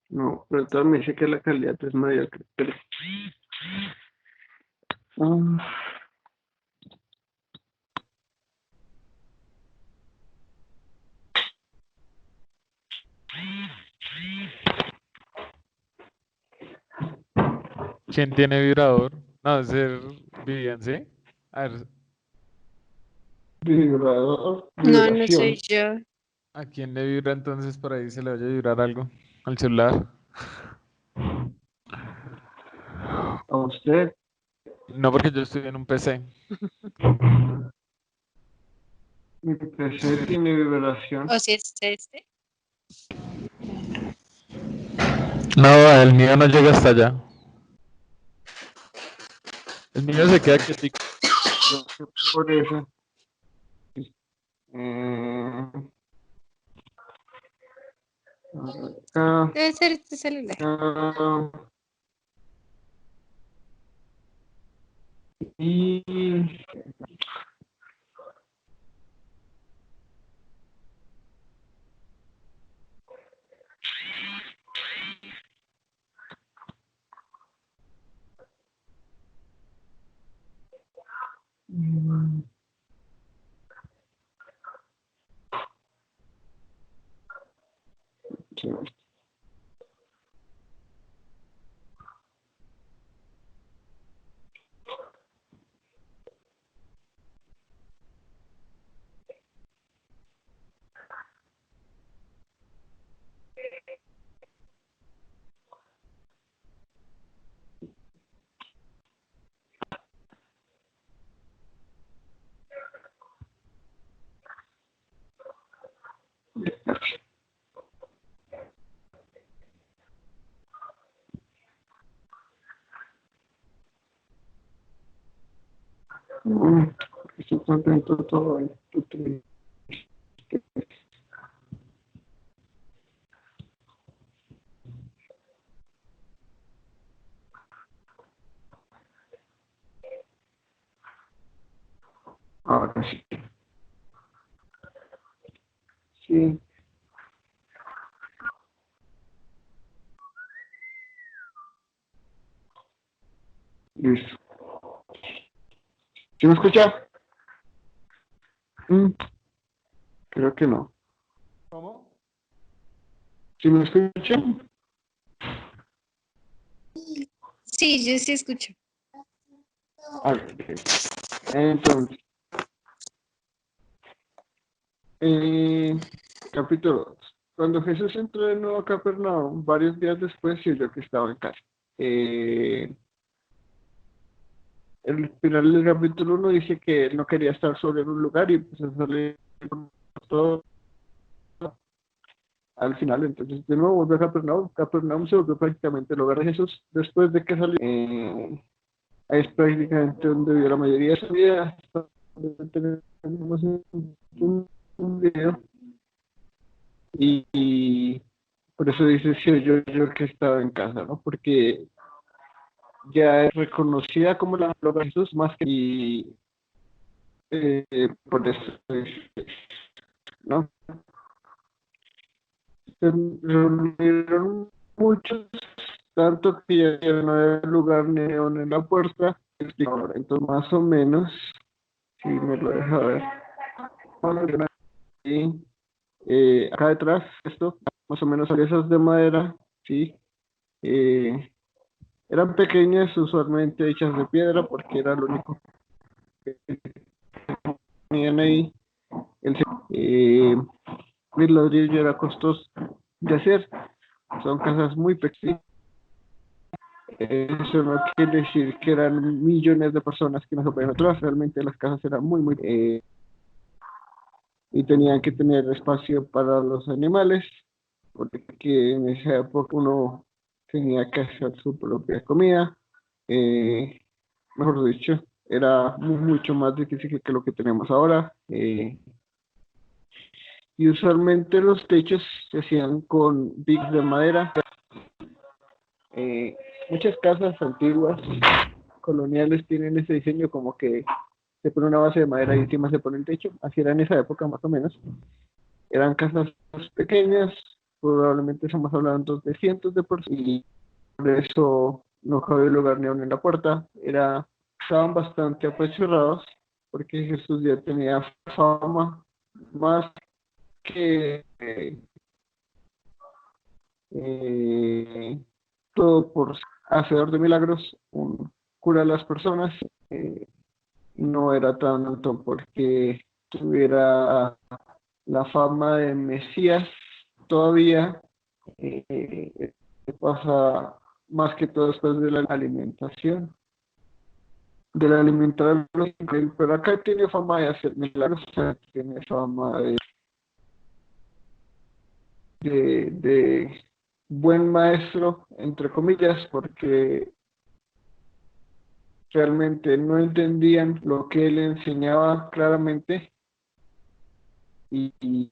No, pero también me dice que la calidad es mediocre. Ah, ¿Quién tiene vibrador? No, ser Vivian, ¿sí? A ver, vibrador, No, no soy vibración. yo. ¿a quién le vibra entonces por ahí se le vaya a vibrar algo? ¿Al celular? A usted, No, porque yo estoy en un PC. mi PC tiene vibración. ¿O si es este? No, el mío no llega hasta allá. El mío se queda quietico. Creo que por eso. Eh, acá, Debe ser este celular. acá, y mm, sí, mm, estoy contento todo. Estoy triste. Ahora sí. Sí, listo. ¿Sí me escucha? Mm, creo que no. ¿Cómo? ¿Sí me escucha? Sí, yo sí escucho. Ah, ok. Entonces, eh, capítulo 2. Cuando Jesús entró de nuevo a Capernaum, varios días después, se oyó que estaba en casa. El final del capítulo 1 dice que él no quería estar solo en un lugar y empezó a salir por todo al final. Entonces, de nuevo volvió a Capernaum. Capernaum se volvió prácticamente el hogar de Jesús después de que salió. Ahí es prácticamente donde vivió la mayoría de su vida. Hasta donde tenemos un video. Y por eso dice sí, yo que estaba en casa, ¿no? Porque ya es reconocida como la loca de Jesús más que y por eso ¿no? Se reunieron muchos, tanto que ya no había lugar ni león en la puerta. Entonces, más o menos, si me lo deja ver, y, acá detrás, esto, más o menos piezas de madera, ¿sí? Eh, Eran pequeñas, usualmente hechas de piedra, porque era lo único que tenían ahí. El, el ladrillo era costoso de hacer. Son casas muy pequeñas. Eso no quiere decir que eran millones de personas que no se podían atrás. Realmente las casas eran muy, y tenían que tener espacio para los animales, porque en esa época uno tenía que hacer su propia comida. Eh, Mejor dicho, era mucho más difícil que lo que tenemos ahora. Y usualmente los techos se hacían con vigas de madera. Eh, Muchas casas antiguas, coloniales, tienen ese diseño como que se pone una base de madera y encima se pone el techo. Así era en esa época más o menos. Eran casas pequeñas, probablemente estamos hablando de cientos de personas, y por eso no cabía lugar ni aún en la puerta. Estaban bastante apresuраdos, porque Jesús ya tenía fama más que todo por hacedor de milagros, un cura a las personas. No era tan alto porque tuviera la fama de Mesías todavía. Pasa más que todo después de la alimentación, de la alimentación, pero acá tiene fama de hacer milagros, o sea, tiene fama de buen maestro, entre comillas, porque realmente no entendían lo que él enseñaba claramente, y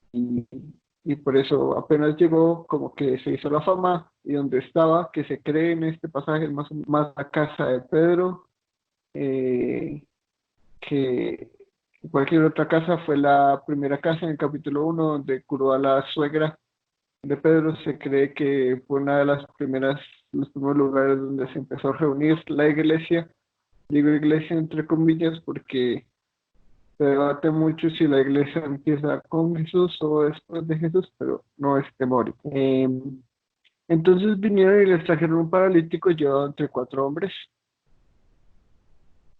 por eso apenas llegó, como que se hizo la fama, y donde estaba, que se cree en este pasaje, más la casa de Pedro, que cualquier otra casa. Fue la primera casa en el capítulo 1 donde curó a la suegra de Pedro. Se cree que fue una de los primeros lugares donde se empezó a reunir la iglesia. Digo iglesia entre comillas porque se debate mucho si la iglesia empieza con Jesús o después de Jesús, pero no es teórico. Entonces vinieron y les trajeron un paralítico llevado entre 4 hombres.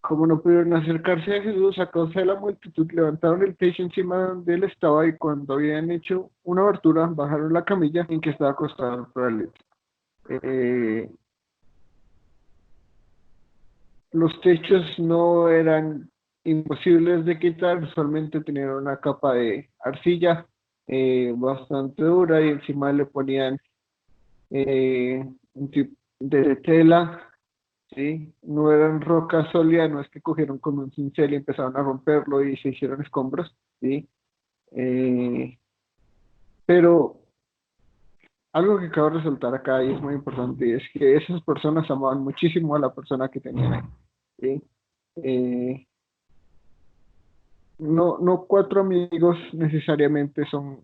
Como no pudieron acercarse a Jesús a causa de la multitud, levantaron el techo encima de donde él estaba, y cuando habían hecho una abertura, bajaron la camilla en que estaba acostado el paralítico. Los techos no eran imposibles de quitar, usualmente tenían una capa de arcilla bastante dura, y encima le ponían un tipo de tela. Sí, no eran rocas sólidas, no es que cogieron con un cincel y empezaron a romperlo y se hicieron escombros, ¿sí? Eh, pero algo que acabo de resaltar acá y es muy importante es que esas personas amaban muchísimo a la persona que tenían ahí, ¿sí? Eh, no 4 amigos necesariamente son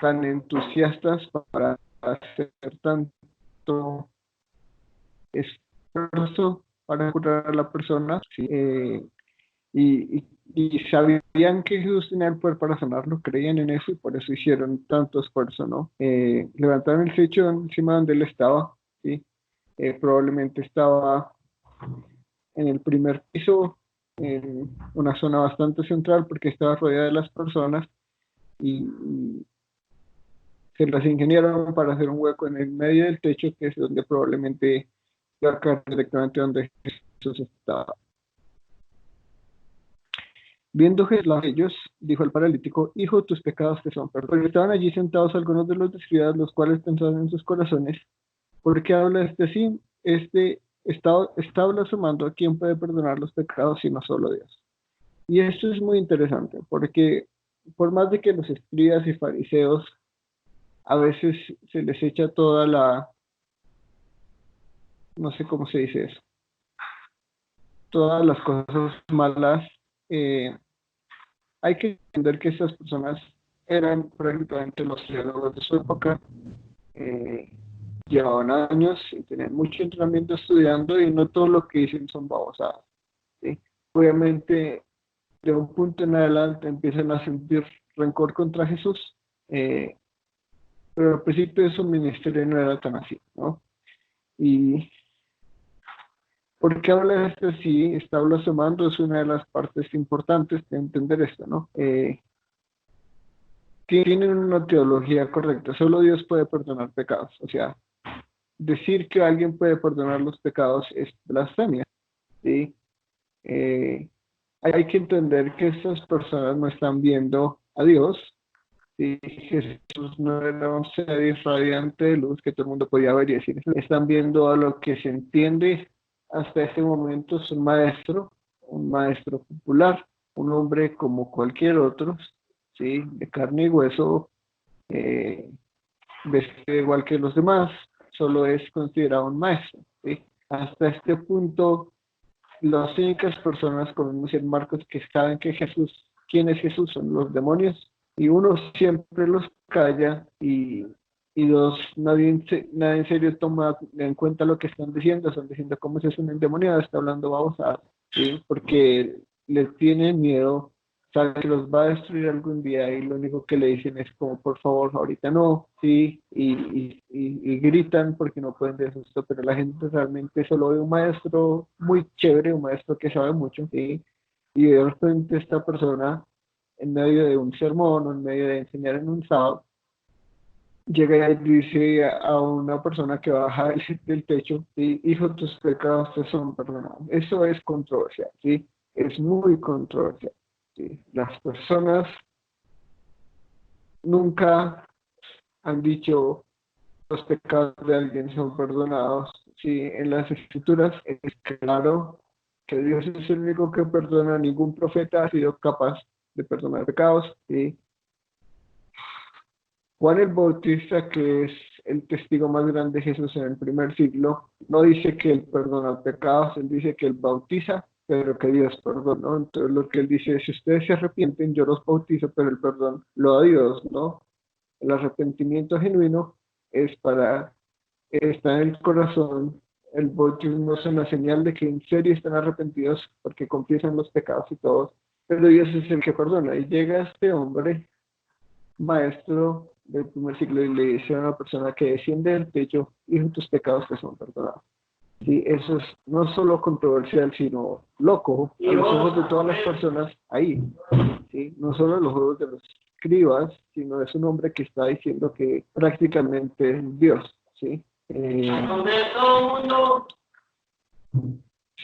tan entusiastas para hacer tanto esfuerzo para curar a la persona, ¿sí? Y sabían que Jesús tenía el poder para sanarlo, creían en eso, y por eso hicieron tanto esfuerzo, ¿no? Levantaron el techo encima donde él estaba, ¿sí? Probablemente estaba en el primer piso, en una zona bastante central, porque estaba rodeada de las personas, y se las ingeniaron para hacer un hueco en el medio del techo, que es donde probablemente iba a caer directamente donde Jesús estaba. Viendo Jesús a ellos, dijo el paralítico: Hijo, tus pecados te son perdonados. Estaban allí sentados algunos de los descriados, los cuales pensaban en sus corazones: ¿por qué habla este así? Está blasfemando. ¿A quién puede perdonar los pecados sino solo Dios? Y esto es muy interesante, porque por más de que los escribas y fariseos a veces se les echa toda no sé cómo se dice eso, todas las cosas malas, hay que entender que estas personas eran prácticamente los teólogos de su época. eh, Llevaban años y tenían mucho entrenamiento estudiando, y no todo lo que dicen son babosadas, ¿sí? Obviamente, de un punto en adelante empiezan a sentir rencor contra Jesús, pero al principio de su ministerio no era tan así, ¿no? Y ¿por qué habla de esto? Sí, está blasfemando, es una de las partes importantes de entender esto, ¿no? Tienen una teología correcta, solo Dios puede perdonar pecados. O sea, decir que alguien puede perdonar los pecados es blasfemia, ¿sí? Hay que entender que estas personas no están viendo a Dios, ¿sí? Jesús no era un ser radiante de luz que todo el mundo podía ver y decir. Están viendo a lo que se entiende hasta ese momento es un maestro popular, un hombre como cualquier otro, ¿sí? De carne y hueso, vestido igual que los demás, solo es considerado un maestro, ¿sí? Hasta este punto, las únicas personas, como dice Marcos, que saben que Quién es Jesús, son los demonios, y uno siempre los calla y dos, nadie en serio toma en cuenta lo que están diciendo cómo es un endemoniado, está hablando babosada, ¿sí? Porque les tienen miedo, saben que los va a destruir algún día y lo único que le dicen es como, por favor, ahorita no, sí, y gritan porque no pueden de susto, pero la gente realmente solo ve un maestro muy chévere, un maestro que sabe mucho, ¿sí? Y de repente esta persona, en medio de un sermón o en medio de enseñar en un sábado, llega y dice a una persona que baja del techo, ¿sí? Hijo, tus pecados te son perdonados. Eso es controversial, ¿sí? Es muy controversial, ¿sí? Las personas nunca han dicho los pecados de alguien son perdonados, ¿sí? En las escrituras es claro que Dios es el único que perdona, ningún profeta ha sido capaz de perdonar pecados, ¿sí? Juan el Bautista, que es el testigo más grande de Jesús en el primer siglo, no dice que él perdona pecados, él dice que él bautiza, pero que Dios perdona, ¿no? Entonces lo que él dice es, si ustedes se arrepienten, yo los bautizo, pero el perdón lo da Dios, ¿no? El arrepentimiento genuino es para, está en el corazón, el bautismo es una señal de que en serio están arrepentidos porque confiesan los pecados y todos, pero Dios es el que perdona. Y llega este hombre maestro del primer siglo y le dice a una persona que desciende del techo, hijo, tus pecados te son perdonados. Sí, eso es no solo controversial, sino loco a los ojos de todas las personas ahí. ¿Sí? No solo a los ojos de los escribas, sino es un hombre que está diciendo que prácticamente es Dios. ¿Sí?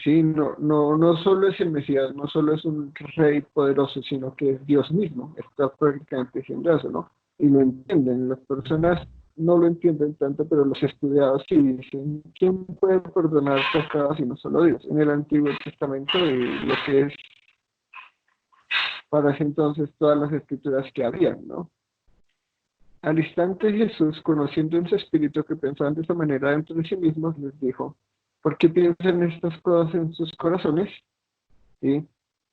Sí, no solo es el Mesías, no solo es un rey poderoso, sino que es Dios mismo. Está prácticamente diciendo eso, ¿no? Y lo entienden. Las personas no lo entienden tanto, pero los estudiados sí dicen, ¿quién puede perdonar pecados si no solo Dios? En el Antiguo Testamento y lo que es para ese entonces todas las escrituras que habían, ¿no? Al instante Jesús, conociendo en su espíritu que pensaban de esa manera dentro de sí mismos, les dijo, ¿por qué piensan estas cosas en sus corazones? ¿Sí?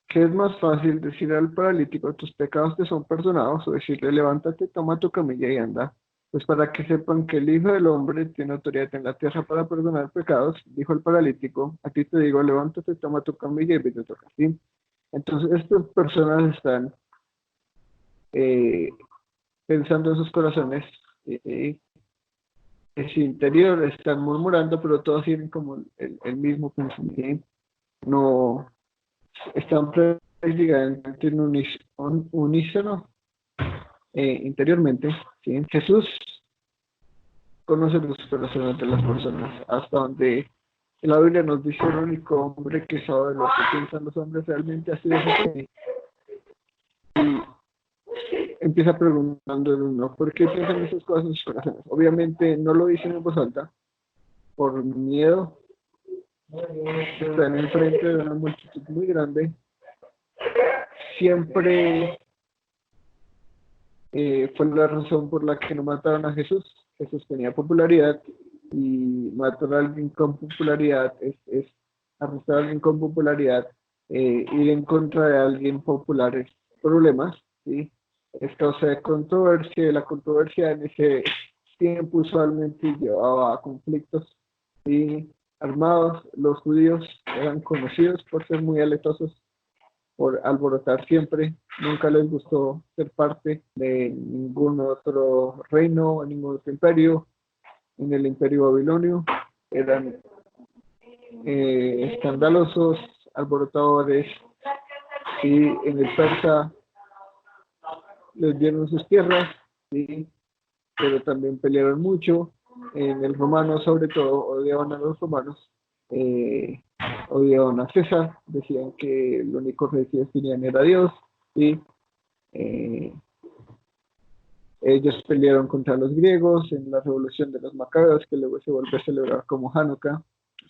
¿Qué es más fácil decir al paralítico, tus pecados te son perdonados, o decirle, levántate, toma tu camilla y anda? Pues para que sepan que el Hijo del Hombre tiene autoridad en la tierra para perdonar pecados, dijo el paralítico, a ti te digo, levántate, toma tu camilla y vete a tu casa. ¿Sí? Entonces, estas personas están eh, pensando en sus corazones, en su interior, están murmurando, pero todos tienen como el mismo pensamiento. ¿Sí? No están prácticamente en un unísono interiormente. ¿Sí? Jesús conoce los corazones de las personas, hasta donde la Biblia nos dice el único hombre que sabe lo que piensan los hombres realmente ha sido Jesús. Y empieza preguntando el uno, ¿por qué piensan esas cosas en sus corazones? Obviamente no lo dicen en voz alta, por miedo, están enfrente de una multitud muy grande. Siempre fue la razón por la que no mataron a Jesús. Jesús tenía popularidad y matar a alguien con popularidad es arrestar a alguien con popularidad, ir en contra de alguien popular es problemas, ¿sí? Es causa de controversia, y la controversia en ese tiempo usualmente llevaba a conflictos, ¿sí? Armados. Los judíos eran conocidos por ser muy aletosos, por alborotar siempre, nunca les gustó ser parte de ningún otro reino, ningún otro imperio. En el imperio babilonio eran escandalosos, alborotadores, y en el persa les dieron sus tierras, ¿sí? Pero también pelearon mucho. En el romano, sobre todo, odiaban a los romanos, eh, odiaban a César, decían que el único rey que ellos tenían era Dios, y ellos pelearon contra los griegos en la revolución de los macabeos, que luego se vuelve a celebrar como Hanukkah,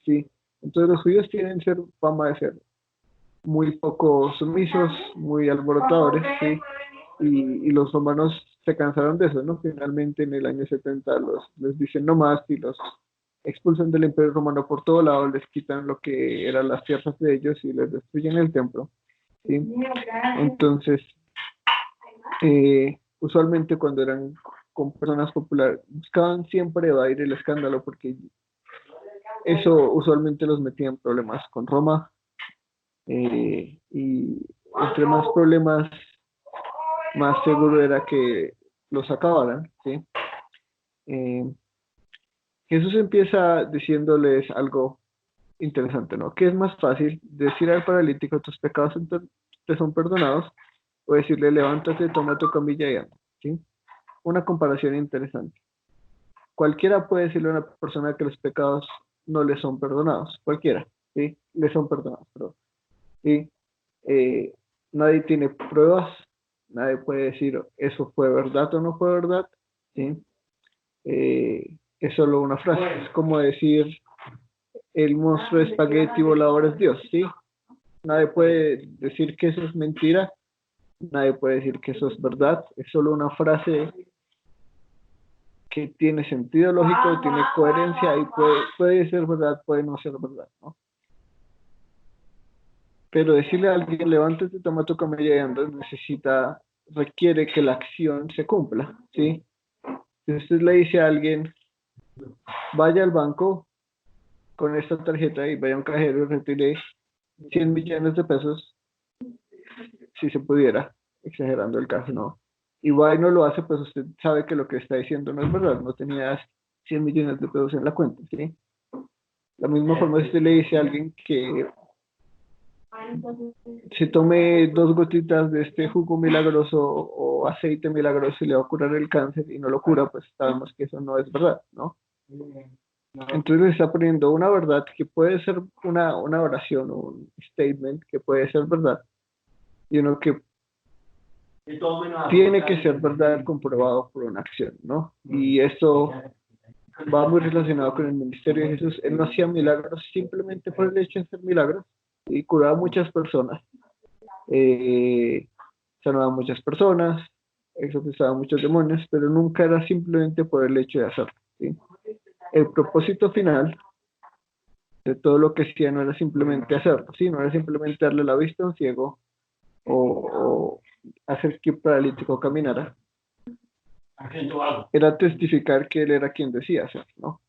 ¿sí? Entonces los judíos tienen fama de ser muy poco sumisos, muy alborotadores, ¿sí? Y los romanos se cansaron de eso, ¿no? Finalmente en el año 70 les dicen no más y los expulsan del imperio romano por todo lado, les quitan lo que eran las tierras de ellos y les destruyen el templo, ¿sí? Entonces, usualmente cuando eran con personas populares, buscaban siempre evadir el escándalo porque eso usualmente los metía en problemas con Roma, y entre más problemas, más seguro era que los acabaran, ¿sí? Eh, Jesús empieza diciéndoles algo interesante, ¿no? ¿Qué es más fácil? Decir al paralítico, tus pecados te son perdonados, o decirle, levántate, toma tu camilla y anda, ¿sí? Una comparación interesante. Cualquiera puede decirle a una persona que los pecados no le son perdonados, cualquiera, ¿sí? Le son perdonados, pero, ¿sí? Eh, nadie tiene pruebas, nadie puede decir eso fue verdad o no fue verdad, ¿sí? Es solo una frase, es como decir el monstruo de espagueti volador es Dios, ¿sí? Nadie puede decir que eso es mentira, nadie puede decir que eso es verdad, es solo una frase que tiene sentido lógico, tiene coherencia y puede ser verdad, puede no ser verdad, ¿no? Pero decirle a alguien, levántate, toma tu camilla y anda, requiere que la acción se cumpla, ¿sí? Si usted le dice a alguien, vaya al banco con esta tarjeta y vaya a un cajero y retire 100 millones de pesos, si se pudiera, exagerando el caso, ¿no? Y va y no lo hace, pues usted sabe que lo que está diciendo no es verdad, no tenía 100 millones de pesos en la cuenta, ¿sí? La misma forma si usted le dice a alguien que se tome 2 gotitas de este jugo milagroso o aceite milagroso y le va a curar el cáncer y no lo cura, pues sabemos que eso no es verdad, ¿no? Entonces le está poniendo una verdad que puede ser una oración o un statement que puede ser verdad y uno que tiene que ser verdad comprobado por una acción, ¿no? Y esto va muy relacionado con el ministerio de Jesús. Él no hacía milagros simplemente por el hecho de hacer milagros y curaba a muchas personas, sanaba a muchas personas, exorcizaba a muchos demonios, pero nunca era simplemente por el hecho de hacerlo, ¿sí? El propósito final de todo lo que hacía no era simplemente hacerlo, ¿sí? No era simplemente darle la vista a un ciego o hacer que un paralítico caminara, era testificar que él era quien decía hacer, ¿no?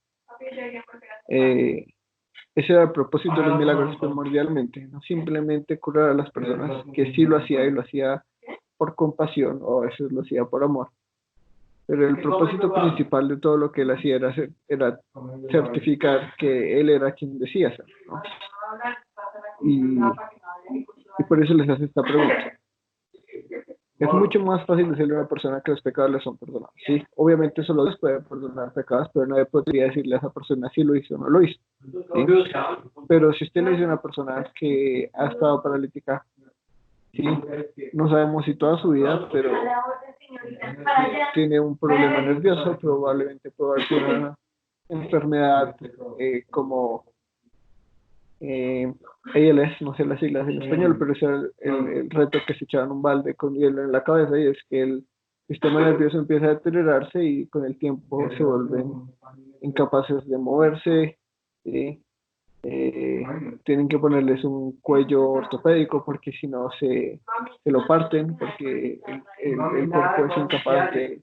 Ese era el propósito de los milagros primordialmente, no simplemente curar a las personas, que sí lo hacía y lo hacía por compasión o a veces lo hacía por amor. Pero el propósito principal de todo lo que él hacía era certificar que él era quien decía hacer, ¿no? Y por eso les hace esta pregunta. Es mucho más fácil decirle a una persona que los pecados le son perdonados, ¿sí? Obviamente solo Dios puede perdonar pecados, pero nadie podría decirle a esa persona si lo hizo o no lo hizo, ¿sí? Pero si usted le dice a una persona que ha estado paralítica, ¿sí? No sabemos si toda su vida, pero tiene un problema nervioso, probablemente puede haber una enfermedad como ALS, no sé las siglas en español, pero ese es el reto que se echaban un balde con hielo en la cabeza y es que el sistema nervioso empieza a deteriorarse y con el tiempo se vuelven incapaces de moverse, ¿sí? Tienen que ponerles un cuello ortopédico porque si no se lo parten porque el cuerpo es incapaz de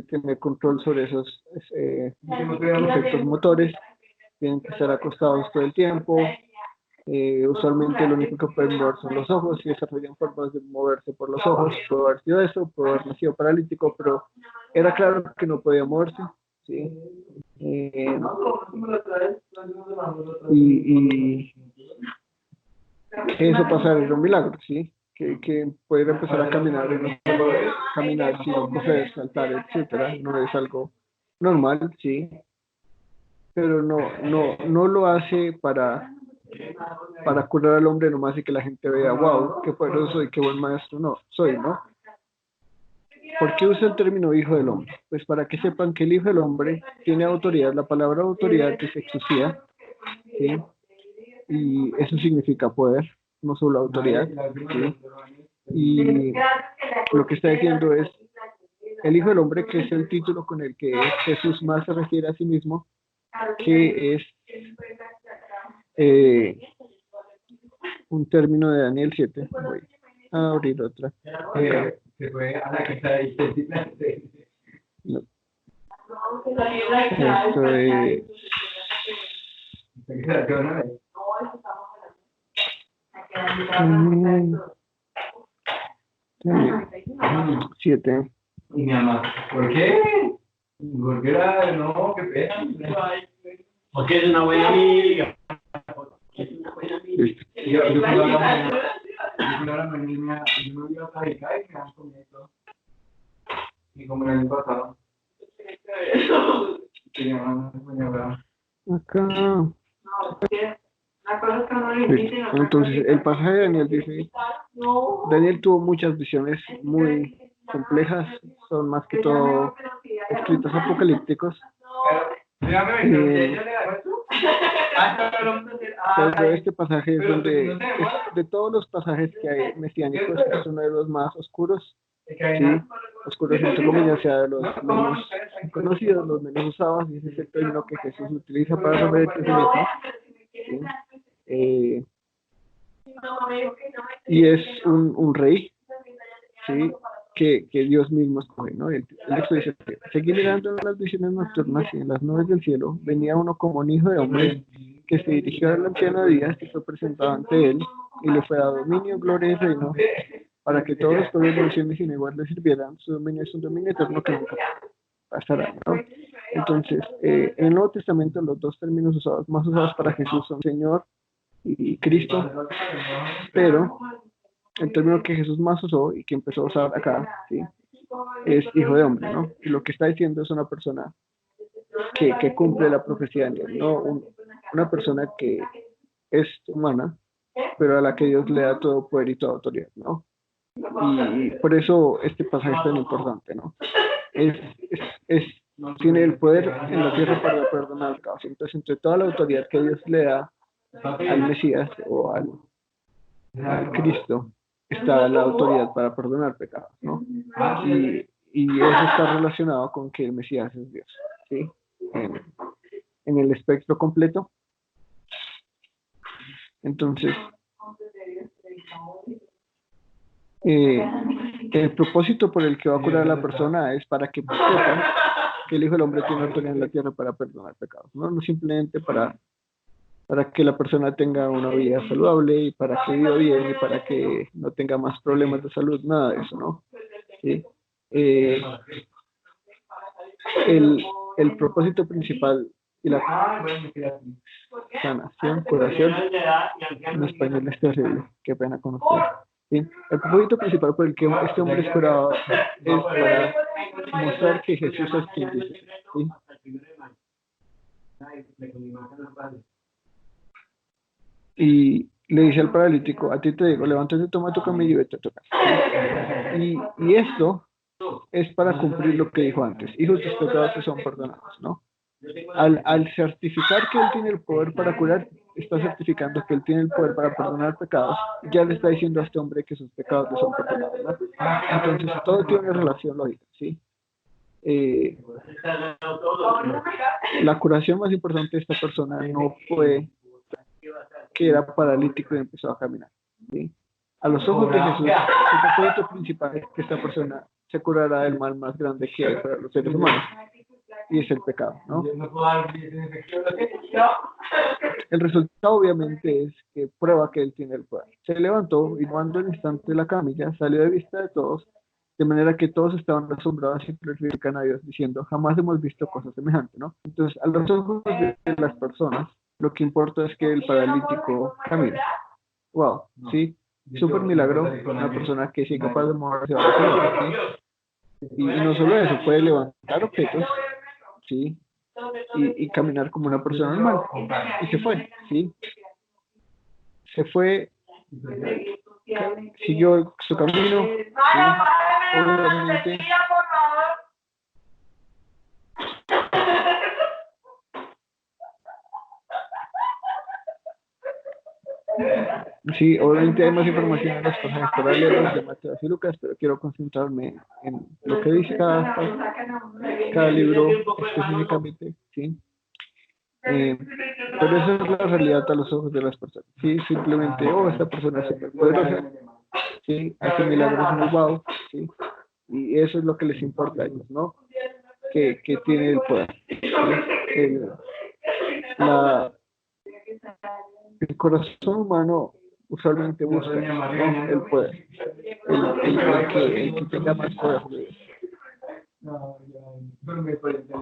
tener control sobre esos efectos motores, tienen que estar acostados todo el tiempo, usualmente lo único que pueden mover son los ojos y desarrollan formas de moverse por los ojos, puede haber sido eso, puede haber nacido paralítico, pero era claro que no podía moverse, ¿sí? Y que eso pasara era un milagro, ¿sí? Que poder empezar a caminar y no solo caminar, sino coger, saltar, etcétera, no es algo normal, ¿sí? Pero no lo hace para curar al hombre nomás y que la gente vea, wow, qué poderoso soy, qué buen maestro no, soy, ¿no? ¿Por qué usa el término hijo del hombre? Pues para que sepan que el hijo del hombre tiene autoridad, la palabra autoridad es exousia, ¿sí? Y eso significa poder, no solo autoridad, ¿sí? Y lo que está diciendo es, el hijo del hombre, que es el título con el que Jesús más se refiere a sí mismo, que es un término de Daniel 7, voy a abrir otra. Se fue a la casa de Vicente. No. Esto es mm, 7. Y mi mamá, ¿por qué? Porque era, no, qué pena. Porque es una buena amiga. Listo. Yo fui a la mañana, yo me iba a predicar y me han comido. Y como el año pasado. Que mi mamá me llevaba. Acá. La cosa es que no le Listo. inviten a Entonces, el pasaje de Daniel dice, Daniel tuvo muchas visiones muy complejas, son más que todo escritos apocalípticos. Pero este pasaje es donde, de todos los pasajes que hay mesiánicos, es uno de los más oscuros, ¿sí? Oscuros entre comillas, sea de los menos conocidos, los menos usados, y ese es el término que Jesús utiliza para referirse a sí mismo, ¿sí? Y es un rey, ¿sí? Que Dios mismo escoge, ¿no? El texto dice, seguí mirando en las visiones nocturnas y en las nubes del cielo, venía uno como un hijo de hombre que se dirigió al anciano de días y fue presentado ante él, y le fue dado dominio, gloria y reino, para que todos los pueblos, naciones y lenguas le sirvieran. Su dominio es un dominio eterno que nunca pasará, ¿no? Entonces, en el Nuevo Testamento los dos términos más usados para Jesús son Señor y Cristo, pero el término que Jesús más usó y que empezó a usar acá, ¿sí? Es hijo de hombre, ¿no? Y lo que está diciendo es una persona que cumple la profecía de Daniel, ¿no? Una persona que es humana, pero a la que Dios le da todo poder y toda autoridad, ¿no? Y por eso este pasaje es tan importante, ¿no? Tiene el poder en la tierra para perdonar pecados. Entonces, entre toda la autoridad que Dios le da al Mesías o al Cristo, está la autoridad para perdonar pecados, ¿no? Y eso está relacionado con que el Mesías es Dios, ¿sí? En el espectro completo. Entonces, el propósito por el que va a curar a la persona es para que sepa que el Hijo del Hombre tiene autoridad en la tierra para perdonar pecados, ¿no? No simplemente para que la persona tenga una vida saludable y para que viva bien y para que no tenga más problemas de salud, nada de eso, ¿no? ¿Sí? El propósito principal y la sanación, curación, en español es terrible, qué pena con usted. ¿Sí? El propósito principal por el que este hombre es curado es para mostrar que Jesús es quien dice, ¿sí? Y le dice al paralítico, a ti te digo, levántate, toma tu camilla y vete a tu casa. Y esto es para cumplir lo que dijo antes, hijos, tus pecados te son perdonados, ¿no? Al certificar que él tiene el poder para curar, está certificando que él tiene el poder para perdonar pecados, ya le está diciendo a este hombre que sus pecados le son perdonados, ¿no? Entonces todo tiene una relación lógica, ¿sí? La curación más importante de esta persona no fue que era paralítico y empezó a caminar, ¿sí? A los ojos de Jesús, el propósito principal es que esta persona se curará del mal más grande que hay para los seres humanos, y es el pecado, ¿no? El resultado obviamente es que prueba que él tiene el poder. Se levantó y cuando al instante de la camilla salió de vista de todos, de manera que todos estaban asombrados y glorifican a Dios diciendo, jamás hemos visto cosas semejantes, ¿no? Entonces, a los ojos de las personas, lo que importa es que el paralítico camine. Wow, ¿sí? Súper milagro, una persona que es incapaz de moverse, ¿sí? Y no solo eso, puede levantar objetos, ¿sí? Y caminar como una persona normal. Y se fue, ¿sí? Se fue, siguió su camino, ¿sí? Obviamente. Sí, obviamente hay más información en los pasajes paralelos de Mateo y Lucas, pero quiero concentrarme en lo que dice cada libro específicamente, ¿sí? Pero esa es la realidad a los ojos de las personas, ¿sí? Simplemente, esta persona es súper poderosa, ¿sí? Hace milagros muy wow, ¿sí? Y eso es lo que les importa a ellos, ¿no? Que tiene el poder. ¿Sí? El, la, el corazón humano usualmente busca eso, ¿no? El poder, el que tenga más poder. No, ya, no me parece.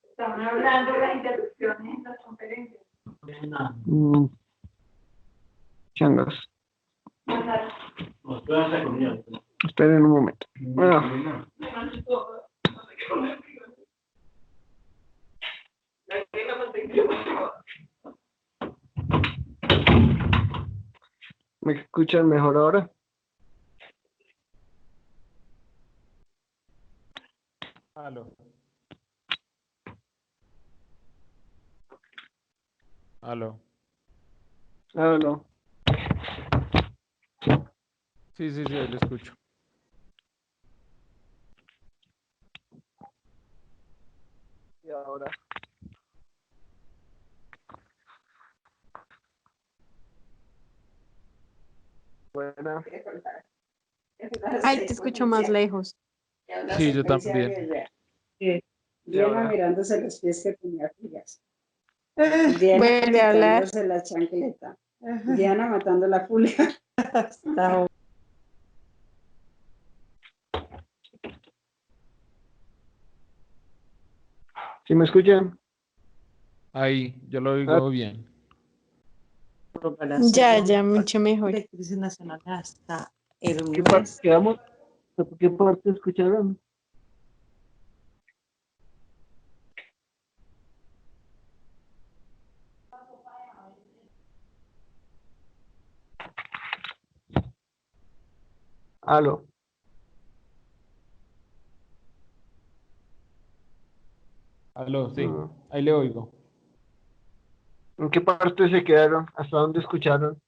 Estaban hablando de las interrupciones en las conferencias. Changas. Nos pueden hacer comunión. Esperen un momento. Bueno, ¿me escuchan mejor ahora? Aló. Aló. Ah, no. Sí, sí, sí, ahí lo escucho. Y ahora. Buena. Ay, te escucho más lejos. Sí, yo también. Diana ahora. mirándose los pies que tenía frías. Diana Vuelve a hablar. quitándose la chancleta. Diana matando la fulia. ¿Sí me escuchan? Ahí, yo lo Ah, oigo bien. Ya, mucho mejor. Directrices nacionales hasta ¿qué el parte mes. quedamos? ¿Qué parte escucharon? Aló. Aló, sí, Mm. ahí le oigo. ¿En qué parte se quedaron? ¿Hasta dónde escucharon?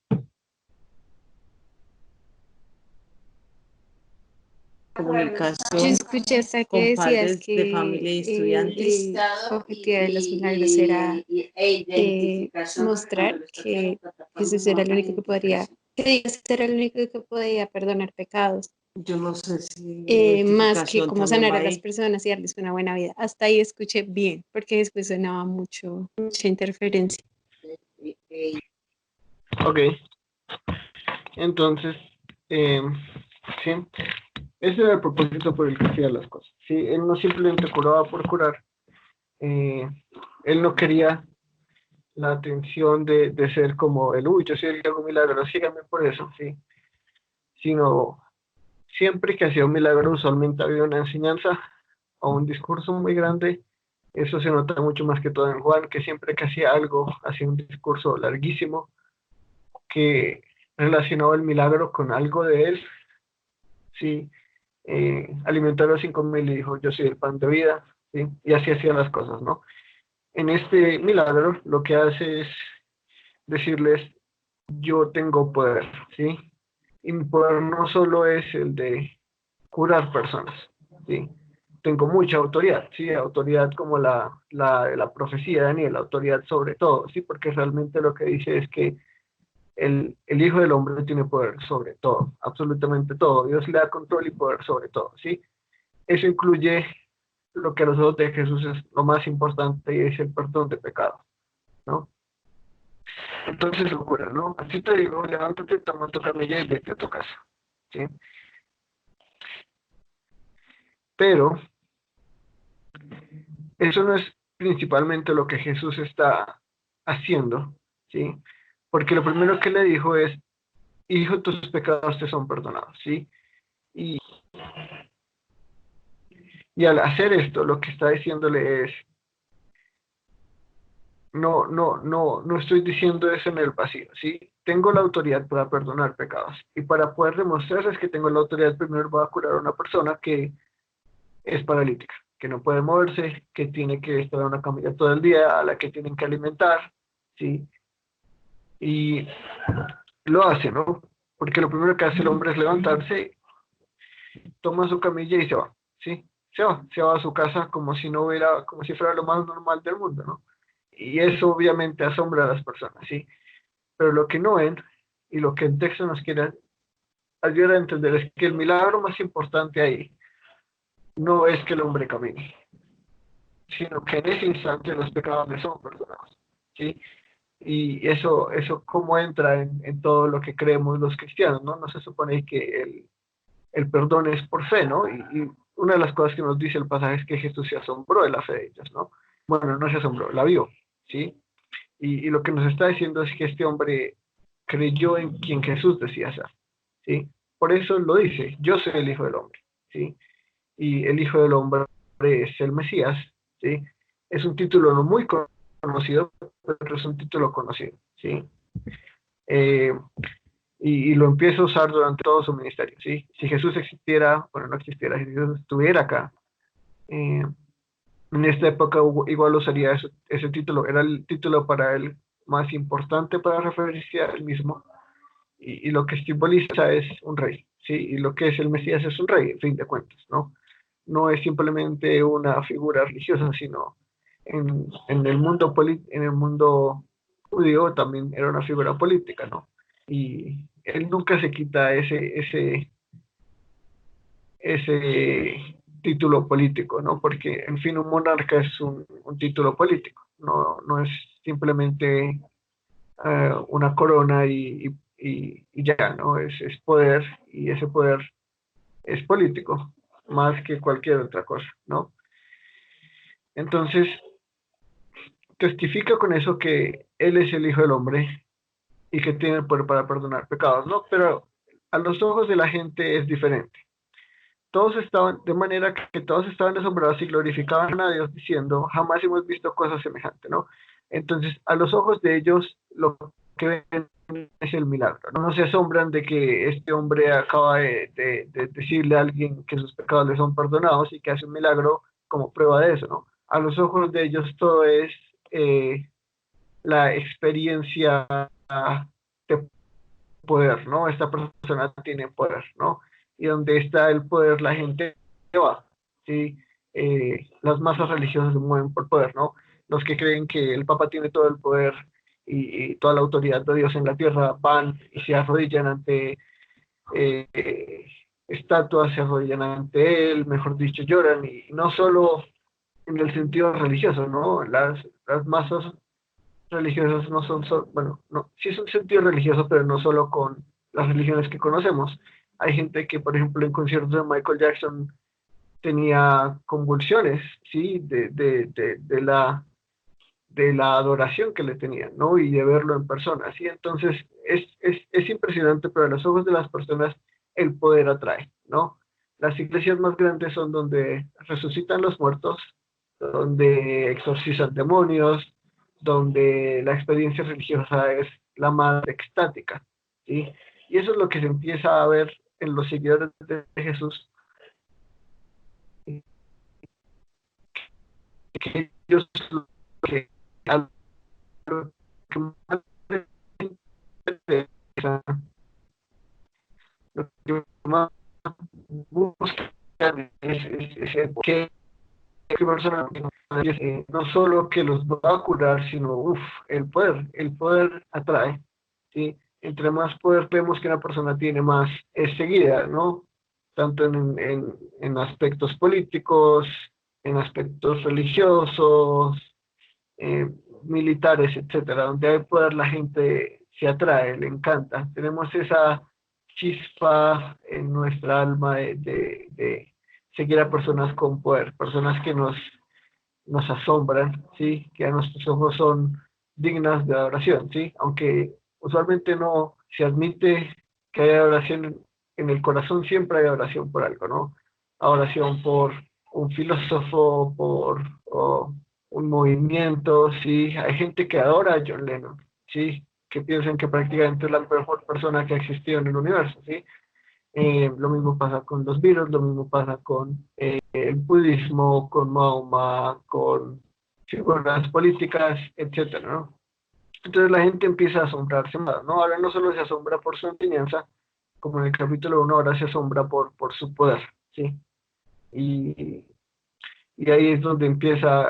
Yo Comunicación escuché hasta que con decías padres que de familia y estudiantes. el objetivo de los milagros era mostrar que Jesús era el único que podría, que Dios era el único que podía perdonar pecados, Yo no sé si más que identificación cómo también sanar va a las ahí. personas y darles una buena vida. Hasta ahí escuché bien, porque después sonaba mucha interferencia. Ok. Entonces, sí. Ese era el propósito por el que hacía las cosas. Sí, él no simplemente curaba por curar. Él no quería la atención de ser como el, uy, yo soy el que hago milagros, síganme por eso, sí. Sino, siempre que hacía un milagro, usualmente había una enseñanza o un discurso muy grande. Eso se nota mucho más que todo en Juan, que siempre que hacía algo, hacía un discurso larguísimo, que relacionaba el milagro con algo de él. Sí, alimentó a los 5.000 y dijo, yo soy el pan de vida, ¿sí? Y así hacía las cosas, ¿no? En este milagro lo que hace es decirles, yo tengo poder, ¿sí? Y mi poder no solo es el de curar personas, ¿sí? Tengo mucha autoridad, ¿sí? Autoridad como la profecía de Daniel, autoridad sobre todo, ¿sí? Porque realmente lo que dice es que el Hijo del Hombre tiene poder sobre todo, absolutamente todo. Dios le da control y poder sobre todo, ¿sí? Eso incluye lo que a los ojos de Jesús es lo más importante y es el perdón de pecados, ¿no? Entonces locura, ¿no? Así te digo, levántate, toma tu camilla y vete a tu casa, ¿sí? Pero eso no es principalmente lo que Jesús está haciendo, ¿sí? Porque lo primero que le dijo es, hijo, tus pecados te son perdonados, ¿sí? Y, y al hacer esto, lo que está diciéndole es, no estoy diciendo eso en el vacío, ¿sí? Tengo la autoridad para perdonar pecados. Y para poder demostrarles que tengo la autoridad, primero voy a curar a una persona que es paralítica, que no puede moverse, que tiene que estar en una camilla todo el día, a la que tienen que alimentar, ¿sí? Y lo hace, ¿no? Porque lo primero que hace el hombre es levantarse toma su camilla y se va, ¿sí? Se va a su casa como si no hubiera, como si fuera lo más normal del mundo, ¿no? Y eso obviamente asombra a las personas, ¿sí? Pero lo que no ven y lo que el texto nos quiere ayudar a entender es que el milagro más importante ahí no es que el hombre camine, sino que en ese instante los pecados le son perdonados, ¿sí? Y eso cómo entra en todo lo que creemos los cristianos, ¿no? No se supone que el perdón es por fe, ¿no? Y una de las cosas que nos dice el pasaje es que Jesús se asombró de la fe de ellos, ¿no? Bueno, no se asombró, la vio, ¿sí? Y lo que nos está diciendo es que este hombre creyó en quien Jesús decía ser, ¿sí? Por eso lo dice, yo soy el Hijo del Hombre, ¿sí? Y el Hijo del Hombre es el Mesías, ¿sí? Es un título no muy conocido, pero es un título conocido, ¿sí? Eh, y lo empieza a usar durante todo su ministerio, ¿sí? Si Jesús existiera, bueno, no existiera, si Jesús estuviera acá, en esta época igual usaría ese título, era el título para él más importante para referirse a él mismo, y lo que simboliza es un rey, ¿sí? Y lo que es el Mesías es un rey, en fin de cuentas, ¿no? No es simplemente una figura religiosa, sino en el mundo en el mundo judío también era una figura política, ¿no? Y él nunca se quita ese título político, ¿no? Porque, en fin, un monarca es un título político, no es simplemente una corona y ya, ¿no? Es poder, y ese poder es político, más que cualquier otra cosa, ¿no? Entonces, testifica con eso que Él es el Hijo del Hombre y que tiene el poder para perdonar pecados, ¿no? Pero a los ojos de la gente es diferente. Todos estaban, de manera que todos estaban asombrados y glorificaban a Dios diciendo, jamás hemos visto cosa semejante, ¿no? Entonces, a los ojos de ellos, lo que ven es el milagro, ¿no? No se asombran de que este hombre acaba de decirle a alguien que sus pecados le son perdonados y que hace un milagro como prueba de eso, ¿no? A los ojos de ellos todo es la experiencia de poder, ¿no? Esta persona tiene poder, ¿no? Y donde está el poder, la gente va, ¿sí? Las masas religiosas se mueven por poder, ¿no? Los que creen que el Papa tiene todo el poder y toda la autoridad de Dios en la tierra van y se arrodillan ante estatuas, se arrodillan ante él, mejor dicho, lloran, y no solo en el sentido religioso, ¿no? Las masas religiosas no son, bueno, no, sí es un sentido religioso, pero no solo con las religiones que conocemos. Hay gente que, por ejemplo, en conciertos de Michael Jackson tenía convulsiones, ¿sí? De la adoración que le tenían, ¿no? Y de verlo en persona, ¿sí? Entonces, es impresionante, pero a los ojos de las personas el poder atrae, ¿no? Las iglesias más grandes son donde resucitan los muertos, donde exorcizan demonios, donde la experiencia religiosa es la más extática, ¿sí? Y eso es lo que se empieza a ver en los seguidores de Jesús, que ellos que, a lo que más les interesa, lo que más buscan es el que persona no solo que los va a curar, sino el poder atrae, ¿sí? Entre más poder vemos que una persona tiene, más es seguida, ¿no? Tanto en aspectos políticos, en aspectos religiosos, militares, etcétera. Donde hay poder la gente se atrae, le encanta. Tenemos esa chispa en nuestra alma de seguir a personas con poder, personas que nos asombran, ¿sí? Que a nuestros ojos son dignas de adoración, ¿sí? Aunque usualmente no se admite que haya adoración en el corazón, siempre hay adoración por algo, ¿no? Adoración por un filósofo, por un movimiento, ¿sí? Hay gente que adora a John Lennon, ¿sí? Que piensan que prácticamente es la mejor persona que ha existido en el universo, ¿sí? Lo mismo pasa con los virus, lo mismo pasa con el budismo, con Mahoma, con figuras políticas, etcétera, ¿no? Entonces la gente empieza a asombrarse más, ¿no? Ahora no solo se asombra por su enseñanza, como en el capítulo 1, ahora se asombra por su poder, ¿sí? Y, y ahí es donde empieza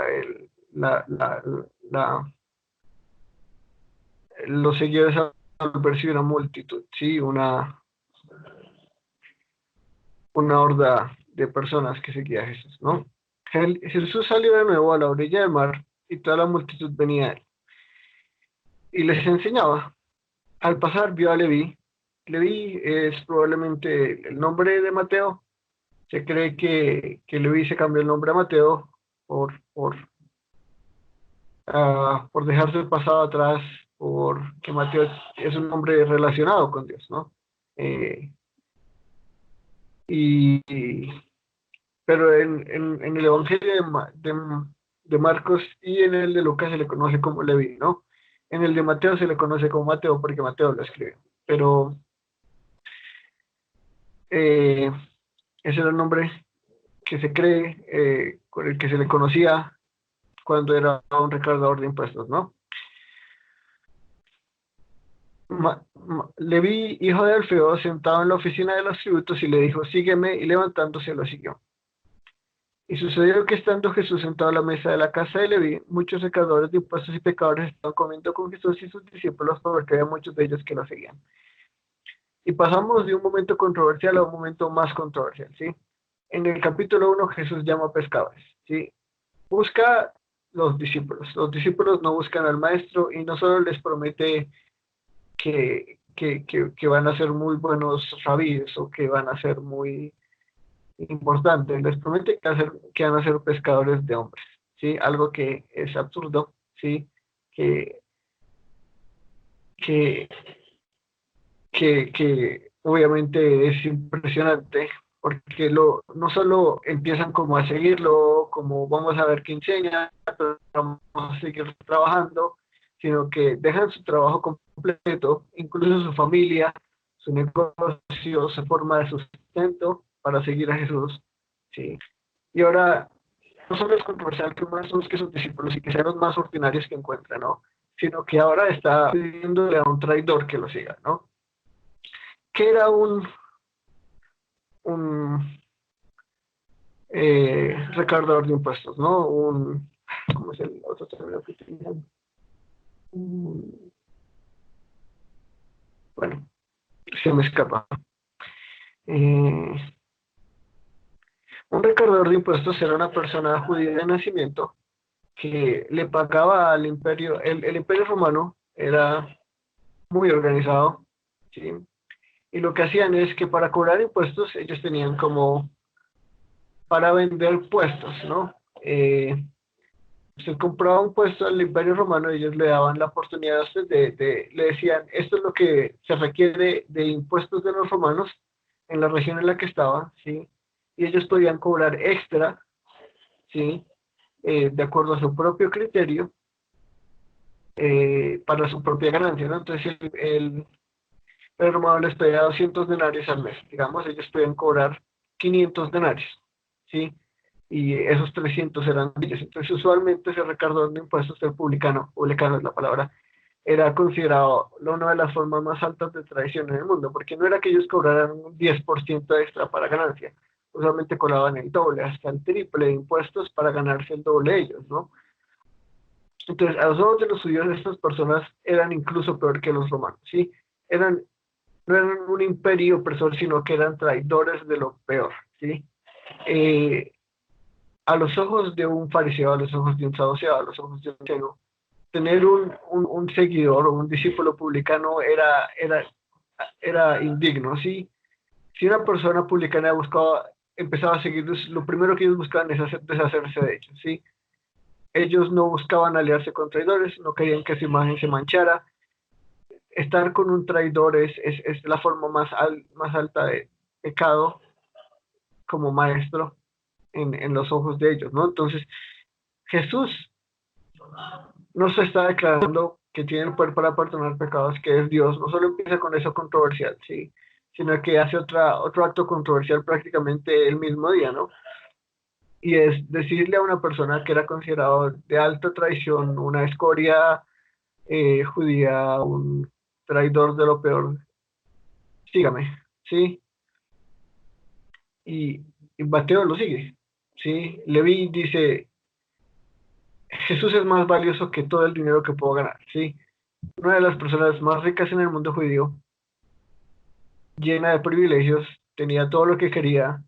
los seguidores a volverse una multitud, ¿sí? Una horda de personas que seguía a Jesús, ¿no? Jesús salió de nuevo a la orilla del mar y toda la multitud venía a él y les enseñaba. Al pasar vio a Leví. Leví es probablemente el nombre de Mateo. Se cree que Leví se cambió el nombre a Mateo por dejarse el pasado atrás, porque Mateo es un nombre relacionado con Dios, ¿no? Eh, y, pero en el Evangelio de Marcos y en el de Lucas se le conoce como Leví, ¿no? En el de Mateo se le conoce como Mateo porque Mateo lo escribe, pero ese era el nombre que se cree con el que se le conocía cuando era un recaudador de impuestos, ¿no? Leví, hijo de Alfeo, sentado en la oficina de los tributos y le dijo, sígueme, y levantándose lo siguió. Y sucedió que estando Jesús sentado a la mesa de la casa de Leví, muchos recaudadores de impuestos y pecadores estaban comiendo con Jesús y sus discípulos porque había muchos de ellos que lo seguían. Y pasamos de un momento controversial a un momento más controversial, ¿sí? En el capítulo 1 Jesús llama a pescadores, ¿sí? Busca los discípulos no buscan al maestro y no solo les promete que van a ser muy buenos rabíes o que van a ser muy importantes, les promete que van a ser pescadores de hombres, ¿sí? Algo que es absurdo, ¿sí? Que, que, que obviamente es impresionante porque no solo empiezan como a seguirlo, como vamos a ver qué enseña, pero vamos a seguir trabajando, sino que dejan su trabajo completo, incluso su familia, su negocio, su forma de sustento para seguir a Jesús, ¿sí? Y ahora, no solo es controversial que más busque sus discípulos y que sean los más ordinarios que encuentra, ¿no? Sino que ahora está pidiéndole a un traidor que lo siga, ¿no? Que era un recaudador de impuestos, ¿no? ¿Cómo es el otro término que utilizan? Bueno, se me escapa. Eh, un recaudador de impuestos era una persona judía de nacimiento que le pagaba al imperio, el imperio romano era muy organizado, ¿sí? Y lo que hacían es que para cobrar impuestos ellos tenían como para vender puestos, ¿no? Usted compraba un puesto al Imperio Romano, ellos le daban la oportunidad a usted le decían, esto es lo que se requiere de impuestos de los romanos en la región en la que estaba, ¿sí? Y ellos podían cobrar extra, ¿sí? De acuerdo a su propio criterio, para su propia ganancia, ¿no? Entonces el romano les pedía 200 denarios al mes, digamos, ellos podían cobrar 500 denarios, ¿sí? Y esos 300 eran de ellos. Entonces, usualmente ese recaudador de impuestos del publicano es la palabra, era considerado una de las formas más altas de traición en el mundo, porque no era que ellos cobraran un 10% extra para ganancia, usualmente cobraban el doble, hasta el triple de impuestos para ganarse el doble ellos, ¿no? Entonces, a los ojos de los judíos, estas personas eran incluso peor que los romanos, ¿sí? No eran un imperio opresor, sino que eran traidores de lo peor, ¿sí? A los ojos de un fariseo, a los ojos de un saduceo, a los ojos de un ciego, tener un seguidor o un discípulo publicano era indigno, ¿sí? Si una persona publicana empezaba a seguirlos, lo primero que ellos buscaban es deshacerse de ellos, ¿sí? Ellos no buscaban aliarse con traidores, no querían que su imagen se manchara. Estar con un traidor es la forma más alta de pecado como maestro en los ojos de ellos, ¿no? Entonces, Jesús no se está declarando que tiene el poder para perdonar pecados, que es Dios, no solo empieza con eso controversial, ¿sí? Sino que hace otro acto controversial prácticamente el mismo día, ¿no? Y es decirle a una persona que era considerado de alta traición, una escoria judía, un traidor de lo peor, sígame, ¿sí? Y y Mateo lo sigue, ¿sí? Leví dice, Jesús es más valioso que todo el dinero que puedo ganar, ¿sí? Una de las personas más ricas en el mundo judío, llena de privilegios, tenía todo lo que quería,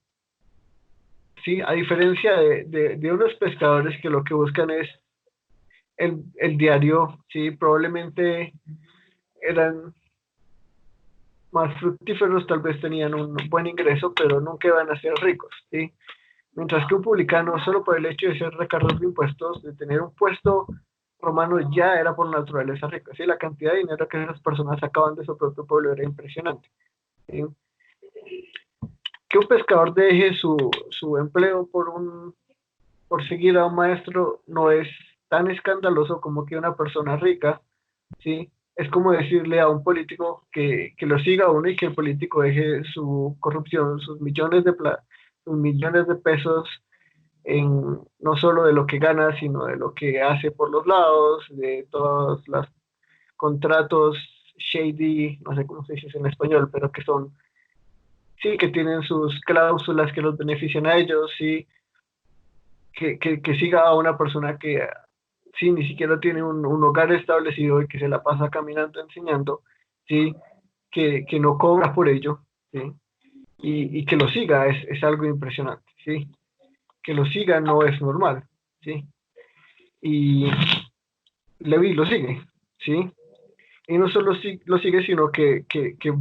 ¿sí? A diferencia de unos pescadores que lo que buscan es el diario, ¿sí? Probablemente eran más fructíferos, tal vez tenían un buen ingreso, pero nunca iban a ser ricos, ¿sí? Mientras que un publicano, solo por el hecho de ser recargos de impuestos, de tener un puesto romano, ya era por naturaleza rico, ¿sí? La cantidad de dinero que esas personas sacaban de su propio pueblo era impresionante, ¿sí? Que un pescador deje su empleo por seguir a un maestro no es tan escandaloso como que una persona rica, ¿sí? Es como decirle a un político que lo siga a uno y que el político deje su corrupción, sus millones de pesos en no solo de lo que gana, sino de lo que hace por los lados, de todos los contratos shady, no sé cómo se dice en español, pero que son, sí, que tienen sus cláusulas que los benefician a ellos, sí, que siga a una persona que sí, ni siquiera tiene un hogar establecido y que se la pasa caminando enseñando, sí, que no cobra por ello, sí, y que lo siga es algo impresionante, sí, que lo siga no es normal, sí, y Levi lo sigue, sí, y no solo lo sigue, sino que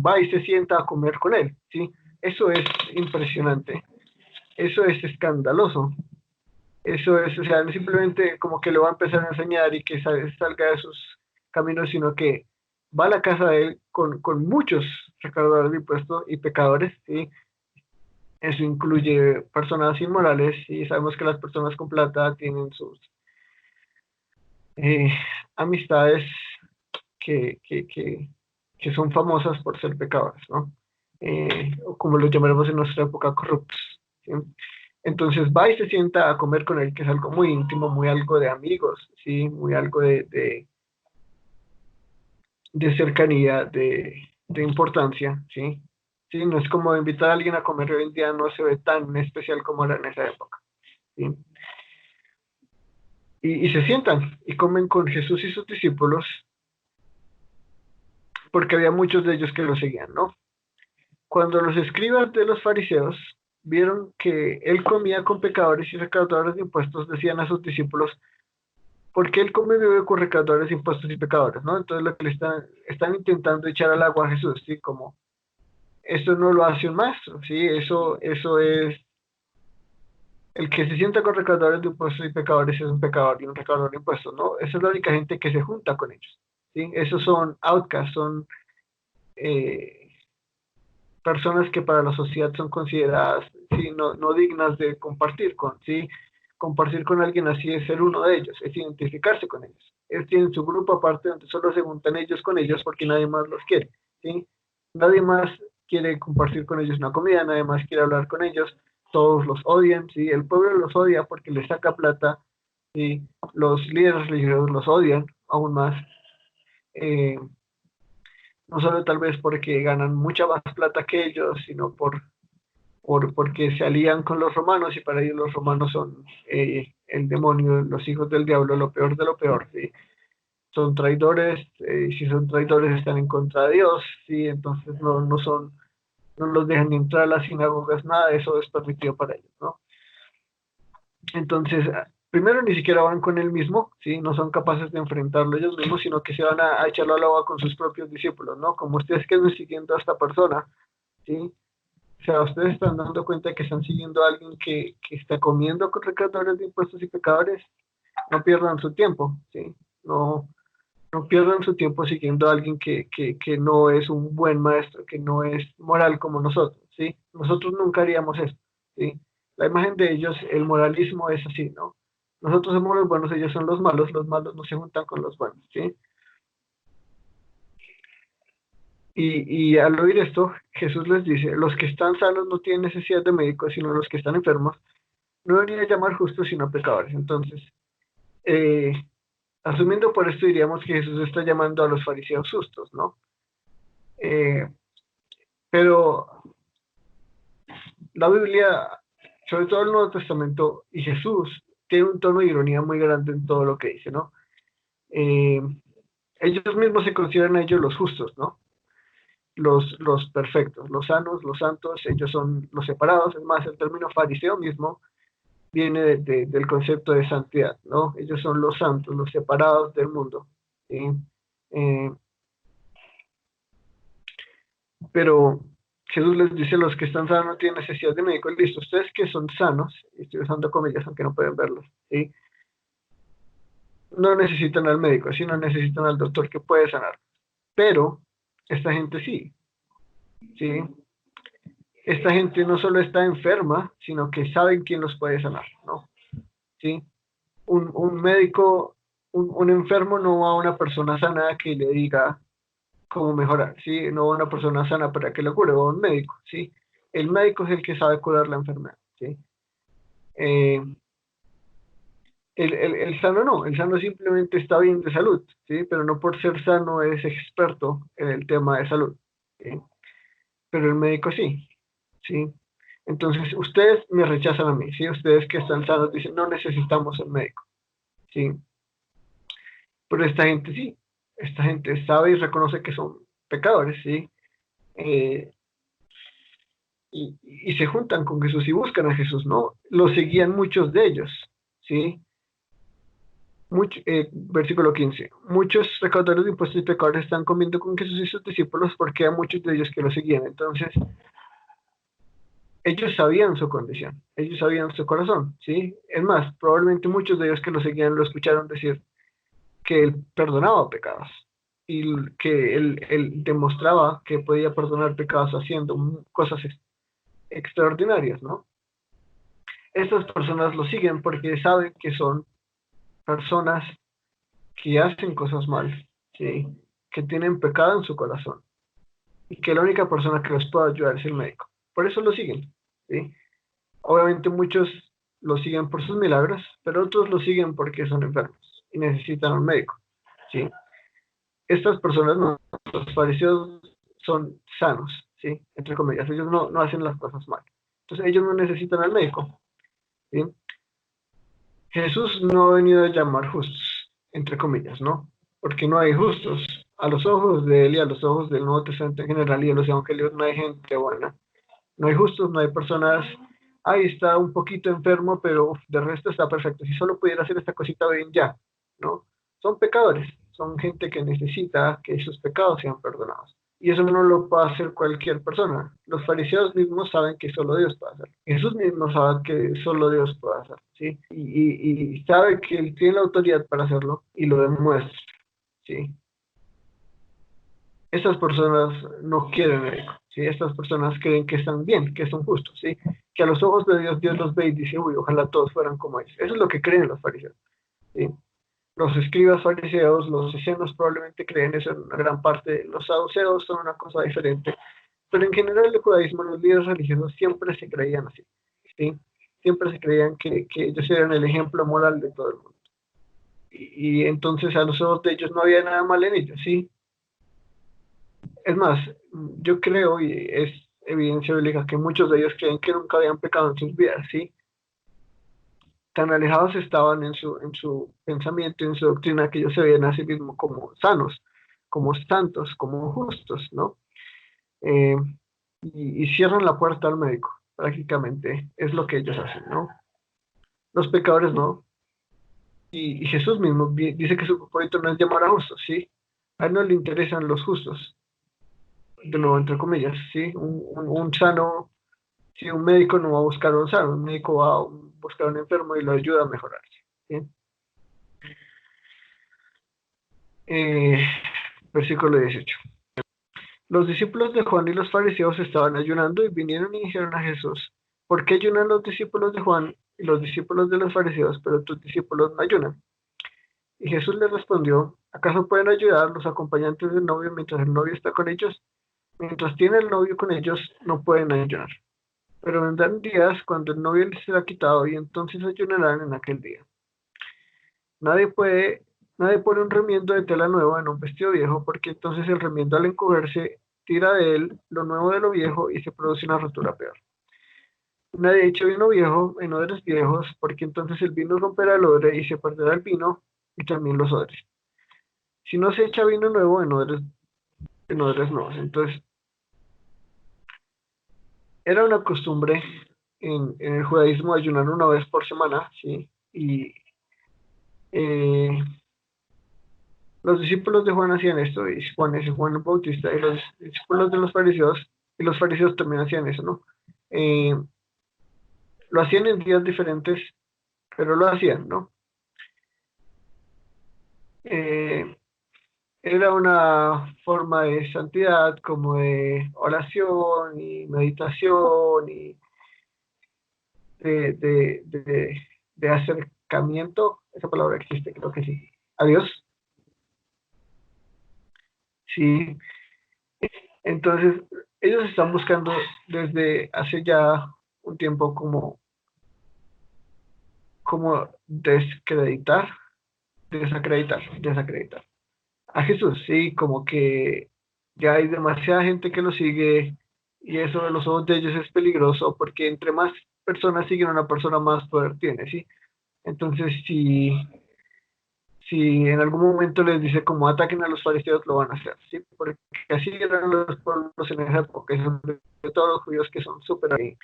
va y se sienta a comer con él, sí, eso es impresionante, eso es escandaloso. Eso es, o sea, no simplemente como que lo va a empezar a enseñar y que salga de sus caminos, sino que va a la casa de él con muchos recaudadores de impuestos y pecadores, ¿sí? Eso incluye personas inmorales y sabemos que las personas con plata tienen sus eh, amistades que, que, que, que son famosas por ser pecadores, ¿no? O como lo llamaremos en nuestra época, corruptos, ¿sí? Entonces va y se sienta a comer con él, que es algo muy íntimo, muy algo de amigos, ¿sí? Muy algo de cercanía, de importancia, ¿sí? Sí, no es como invitar a alguien a comer hoy en día, no se ve tan especial como era en esa época, ¿sí? Y se sientan y comen con Jesús y sus discípulos, porque había muchos de ellos que lo seguían, ¿no? Cuando los escribas de los fariseos vieron que él comía con pecadores y recaudadores de impuestos, decían a sus discípulos, ¿por qué él come y bebe con recaudadores de impuestos y pecadores? ¿No? Entonces lo que le están intentando echar al agua a Jesús, ¿sí? Como, esto no lo hace un maestro, ¿sí? Eso es, el que se sienta con recaudadores de impuestos y pecadores es un pecador y un recaudador de impuestos, ¿no? Esa es la única gente que se junta con ellos, ¿sí? Esos son outcasts, son eh, personas que para la sociedad son consideradas, ¿sí? No dignas de compartir con, ¿sí? Compartir con alguien así es ser uno de ellos, es identificarse con ellos. Ellos tienen su grupo aparte donde solo se juntan ellos con ellos porque nadie más los quiere, ¿sí? Nadie más quiere compartir con ellos una comida, nadie más quiere hablar con ellos, todos los odian, ¿sí? El pueblo los odia porque les saca plata, ¿sí? Los líderes religiosos los odian aún más. Eh, no solo tal vez porque ganan mucha más plata que ellos, sino porque se alían con los romanos y para ellos los romanos son el demonio, los hijos del diablo, lo peor de lo peor, ¿sí? Son traidores, y si son traidores están en contra de Dios, ¿sí? Entonces no los dejan ni entrar a las sinagogas, nada de eso es permitido para ellos, ¿no? Entonces, primero ni siquiera van con él mismo, ¿sí? No son capaces de enfrentarlo ellos mismos, sino que se van a echarlo al agua con sus propios discípulos, ¿no? Como ustedes que están siguiendo a esta persona, ¿sí? O sea, ustedes están dando cuenta que están siguiendo a alguien que está comiendo con recaudadores de impuestos y pecadores, no pierdan su tiempo, ¿sí? No pierdan su tiempo siguiendo a alguien que no es un buen maestro, que no es moral como nosotros, ¿sí? Nosotros nunca haríamos eso, ¿sí? La imagen de ellos, el moralismo es así, ¿no? Nosotros somos los buenos, ellos son los malos no se juntan con los buenos, ¿sí? Y al oír esto, Jesús les dice, los que están sanos no tienen necesidad de médicos, sino los que están enfermos. No venía a llamar justos, sino pecadores. Entonces, eh, asumiendo por esto, diríamos que Jesús está llamando a los fariseos justos, ¿no? Pero la Biblia sobre todo el Nuevo Testamento, y Jesús tiene un tono de ironía muy grande en todo lo que dice, ¿no? Ellos mismos se consideran a ellos los justos, ¿no? Los perfectos, los sanos, los santos, ellos son los separados. Es más, el término fariseo mismo viene del concepto de santidad, ¿no? Ellos son los santos, los separados del mundo, ¿sí? Eh, pero Jesús les dice: los que están sanos no tienen necesidad de médico. Listo, ustedes que son sanos, estoy usando comillas aunque no pueden verlos, ¿sí? No necesitan al médico, sino necesitan al doctor que puede sanar. Pero esta gente sí, ¿sí? Esta gente no solo está enferma, sino que saben quién los puede sanar, ¿no? ¿Sí? Un médico, un enfermo no va a una persona sana que le diga cómo mejorar, ¿sí? No va a una persona sana para que lo cure, va a un médico, ¿sí? El médico es el que sabe curar la enfermedad, ¿sí? El sano no, el sano simplemente está bien de salud, ¿sí? Pero no por ser sano es experto en el tema de salud, ¿sí? Pero el médico sí, ¿sí? Entonces, ustedes me rechazan a mí, ¿sí? Ustedes que están sanos dicen: no necesitamos el médico, ¿sí? Pero esta gente sí, esta gente sabe y reconoce que son pecadores, ¿sí? Eh, y se juntan con Jesús y buscan a Jesús, ¿no? Lo seguían muchos de ellos, ¿sí? Versículo 15. Muchos recaudadores de impuestos y pecadores están comiendo con Jesús y sus discípulos porque hay muchos de ellos que lo seguían. Entonces, ellos sabían su condición, ellos sabían su corazón, ¿sí? Es más, probablemente muchos de ellos que lo seguían lo escucharon decir que él perdonaba pecados y que él demostraba que podía perdonar pecados haciendo cosas extraordinarias, ¿no? Estas personas lo siguen porque saben que son personas que hacen cosas mal, ¿sí? Que tienen pecado en su corazón y que la única persona que los puede ayudar es el médico. Por eso lo siguen, ¿sí? Obviamente muchos lo siguen por sus milagros, pero otros lo siguen porque son enfermos y necesitan un médico, ¿sí? Estas personas, no, los fariseos, son sanos, ¿sí? Entre comillas, ellos no hacen las cosas mal. Entonces ellos no necesitan al médico, ¿sí? Jesús no ha venido a llamar justos, entre comillas, ¿no? Porque no hay justos. A los ojos de él y a los ojos del Nuevo Testamento en general y de los evangelios no hay gente buena. No hay justos, no hay personas: ahí está un poquito enfermo, pero de resto está perfecto. Si solo pudiera hacer esta cosita bien, ya, ¿no? Son pecadores, son gente que necesita que sus pecados sean perdonados. Y eso no lo puede hacer cualquier persona. Los fariseos mismos saben que solo Dios puede hacerlo. Jesús mismo sabe que solo Dios puede hacerlo, ¿sí? Y sabe que Él tiene la autoridad para hacerlo y lo demuestra, ¿sí? Estas personas no quieren médico, ¿sí? Estas personas creen que están bien, que son justos, ¿sí? Que a los ojos de Dios, Dios los ve y dice: uy, ojalá todos fueran como ellos. Eso es lo que creen los fariseos, ¿sí? Los escribas fariseos, los esenios probablemente creen eso en una gran parte. Los saduceos son una cosa diferente. Pero en general el judaísmo, los líderes religiosos siempre se creían así, ¿sí? Siempre se creían que ellos eran el ejemplo moral de todo el mundo. Y entonces a los ojos de ellos no había nada mal en ellos, ¿sí? Es más, yo creo, y es evidencia bíblica, que muchos de ellos creen que nunca habían pecado en sus vidas, ¿sí? Tan alejados estaban en su pensamiento, en su doctrina, que ellos se veían a sí mismos como sanos, como santos, como justos, ¿no? Eh, y cierran la puerta al médico, prácticamente, es lo que ellos hacen, ¿no? Los pecadores no. Y Jesús mismo dice que su propósito no es llamar a justos, ¿sí? A él no le interesan los justos, de nuevo, entre comillas, ¿sí? Un sano, si un médico no va a buscar a un sano, un médico va a buscar a un enfermo y lo ayuda a mejorar, ¿sí? Versículo 18. Los discípulos de Juan y los fariseos estaban ayunando y vinieron y dijeron a Jesús: ¿por qué ayunan los discípulos de Juan y los discípulos de los fariseos, pero tus discípulos no ayunan? Y Jesús les respondió: ¿acaso pueden ayudar los acompañantes del novio mientras el novio está con ellos? Mientras tiene el novio con ellos, no pueden ayunar. Pero vendrán días cuando el novio les será quitado y entonces ayunarán en aquel día. Nadie pone un remiendo de tela nueva en un vestido viejo, porque entonces el remiendo, al encogerse, tira de él lo nuevo de lo viejo y se produce una rotura peor. nadie echa vino viejo en odres viejos, porque entonces el vino romperá el odre y se perderá el vino y también los odres. Si no se echa vino nuevo en odres nuevos. Entonces, era una costumbre en el judaísmo ayunar una vez por semana, ¿sí? Y eh, los discípulos de Juan hacían esto, y Juan es Juan el Bautista, y los discípulos de los fariseos, y los fariseos también hacían eso, ¿no? Eh, lo hacían en días diferentes, pero lo hacían, ¿no? Eh, Era una forma de santidad, como de oración y meditación y de, de, de, de acercamiento, esa palabra existe, creo que sí, a Dios, sí. Entonces, ellos están buscando desde hace ya un tiempo como desacreditar a Jesús, sí, como que ya hay demasiada gente que lo sigue y eso de los ojos de ellos es peligroso porque entre más personas siguen a una persona, más poder tiene, sí. Entonces, si en algún momento les dice como ataquen a los fariseos, lo van a hacer, ¿sí? Porque así eran los pueblos en esa época, y sobre todo los judíos que son súper ahí.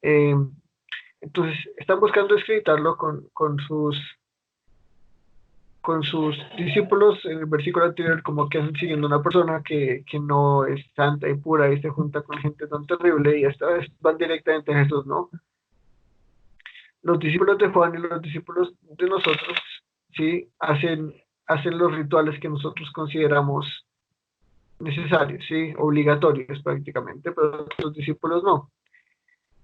Eh, entonces, están buscando desacreditarlo con sus discípulos, en el versículo anterior, como que hacen siguiendo a una persona que no es santa y pura y se junta con gente tan terrible, y esta vez van directamente a Jesús, ¿no? Los discípulos de Juan y los discípulos de nosotros, sí, hacen los rituales que nosotros consideramos necesarios, sí, obligatorios prácticamente, pero los discípulos no.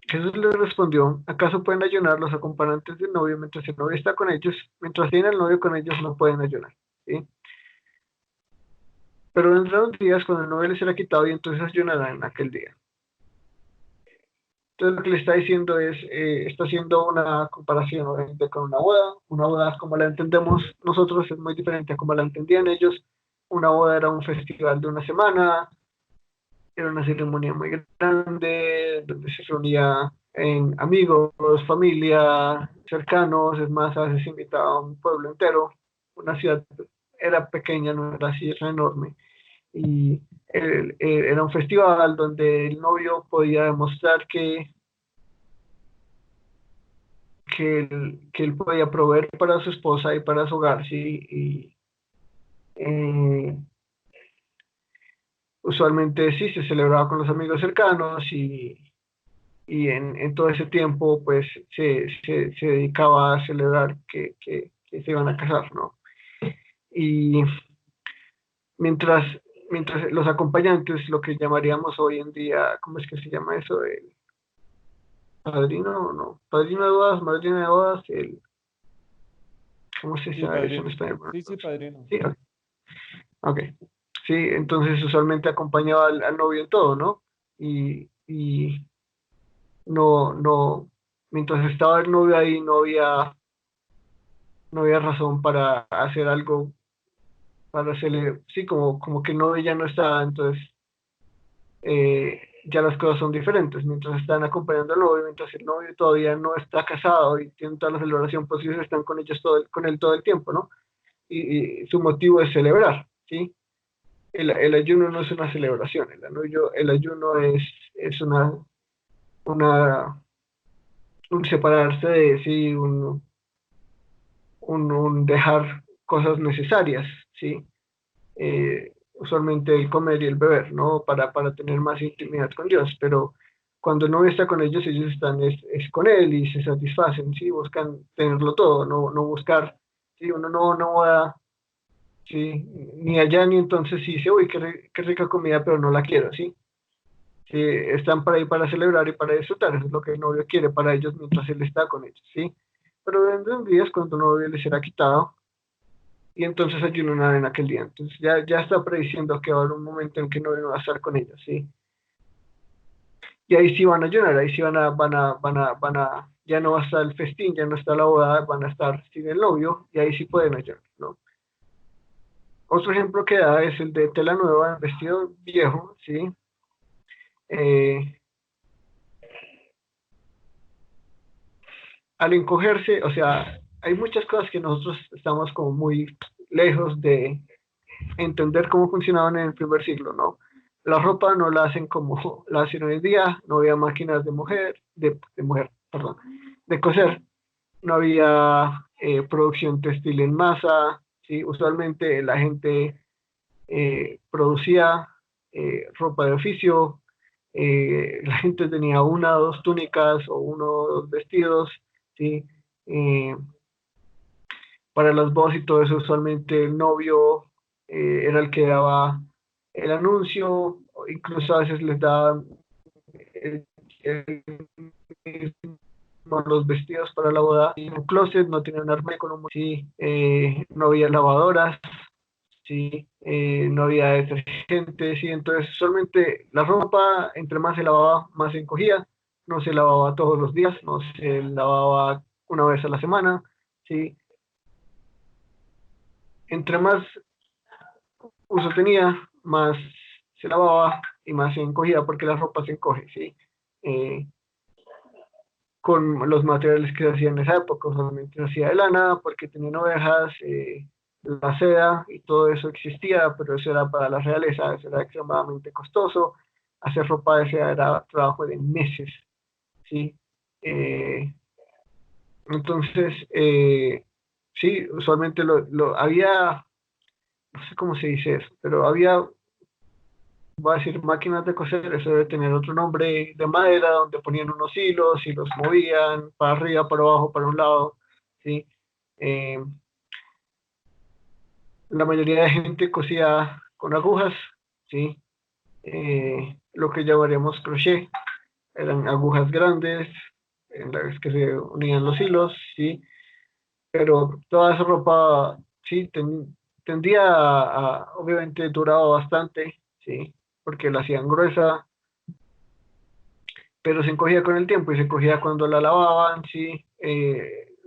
Jesús les respondió, ¿acaso pueden ayunar los acompañantes del novio mientras el novio está con ellos? Mientras tienen el novio con ellos no pueden ayunar, ¿sí? Pero vendrán días cuando el novio les será quitado y entonces ayunarán en aquel día. Entonces lo que le está diciendo es, está haciendo una comparación obviamente con una boda. Una boda como la entendemos nosotros es muy diferente a como la entendían ellos. Una boda era un festival de una semana, era una ceremonia muy grande, donde se reunía en amigos, familia, cercanos, es más, a veces invitaba a un pueblo entero. Una ciudad era pequeña, no era así, era enorme. Y era un festival donde el novio podía demostrar que él podía proveer para su esposa y para su hogar, ¿sí? Y eh, usualmente sí se celebraba con los amigos cercanos y en todo ese tiempo pues se dedicaba a celebrar que se iban a casar, ¿no? Y mientras, mientras los acompañantes, lo que llamaríamos hoy en día, ¿cómo es que se llama eso? Padrino, no, padrino de bodas, madrina de bodas, ¿cómo se Sí, llama eso en padrino. español? Sí, sí, padrino. Sí, ok. Ok. Sí, entonces usualmente acompañaba al novio en todo, ¿no? Y no, mientras estaba el novio ahí no había razón para hacer algo, para hacerle, sí, como que el novio ya no estaba, entonces ya las cosas son diferentes. Mientras están acompañando al novio, mientras el novio todavía no está casado y tiene toda la celebración posible, están con él todo el tiempo, ¿no? Y su motivo es celebrar, ¿sí? El ayuno no es una celebración, el ayuno es una, un separarse de sí, un dejar cosas necesarias, ¿sí? Usualmente el comer y el beber, ¿no? Para tener más intimidad con Dios, pero cuando no está con ellos están es con Él y se satisfacen, ¿sí? Buscan tenerlo todo, no buscar, ¿sí? Uno no va, ¿sí? Ni allá ni entonces sí dice, uy, qué rica comida, pero no la quiero, ¿sí? Están para ir para celebrar y para disfrutar, eso es lo que el novio quiere para ellos mientras él está con ellos, ¿sí? Pero vendrán días cuando el novio les será quitado y entonces ayunarán en aquel día. Entonces ya está prediciendo que va a haber un momento en que el novio no va a estar con ellos, ¿sí? Y ahí sí van a ayunar, ahí sí ya no va a estar el festín, ya no está la boda, van a estar sin el novio y ahí sí pueden ayunar, ¿no? Otro ejemplo que da es el de tela nueva, vestido viejo, ¿sí? Eh, al encogerse, o sea, hay muchas cosas que nosotros estamos como muy lejos de entender cómo funcionaban en el primer siglo, ¿no? La ropa no la hacen como la hacen hoy en día, no había máquinas de mujer, perdón, de coser, no había producción textil en masa, ¿sí? Usualmente la gente producía ropa de oficio, la gente tenía una o dos túnicas o uno o dos vestidos, ¿sí? Eh, para las bodas y todo eso, usualmente el novio era el que daba el anuncio, o incluso a veces les daban el- el mismo los vestidos para la boda. Y un closet, no tenía un armario con un sí, no había lavadoras, sí, no había detergente, sí, entonces solamente la ropa, entre más se lavaba, más se encogía, no se lavaba todos los días, no se lavaba una vez a la semana, sí, entre más uso tenía, más se lavaba y más se encogía, porque la ropa se encoge, sí. Eh, con los materiales que se hacían en esa época, solamente se hacía de lana, porque tenían ovejas, la seda y todo eso existía, pero eso era para la realeza, eso era extremadamente costoso. Hacer ropa de seda era trabajo de meses, ¿sí? Eh, entonces, sí, usualmente había, no sé cómo se dice eso, pero había, voy a decir, máquinas de coser, eso debe tener otro nombre, de madera, donde ponían unos hilos y los movían para arriba, para abajo, para un lado, ¿sí? Eh, la mayoría de gente cosía con agujas, ¿sí? Lo que llamaríamos crochet, eran agujas grandes en las que se unían los hilos, ¿sí? Pero toda esa ropa, sí, tendía obviamente duraba bastante, ¿sí? Porque la hacían gruesa, pero se encogía con el tiempo y se encogía cuando la lavaban, sí.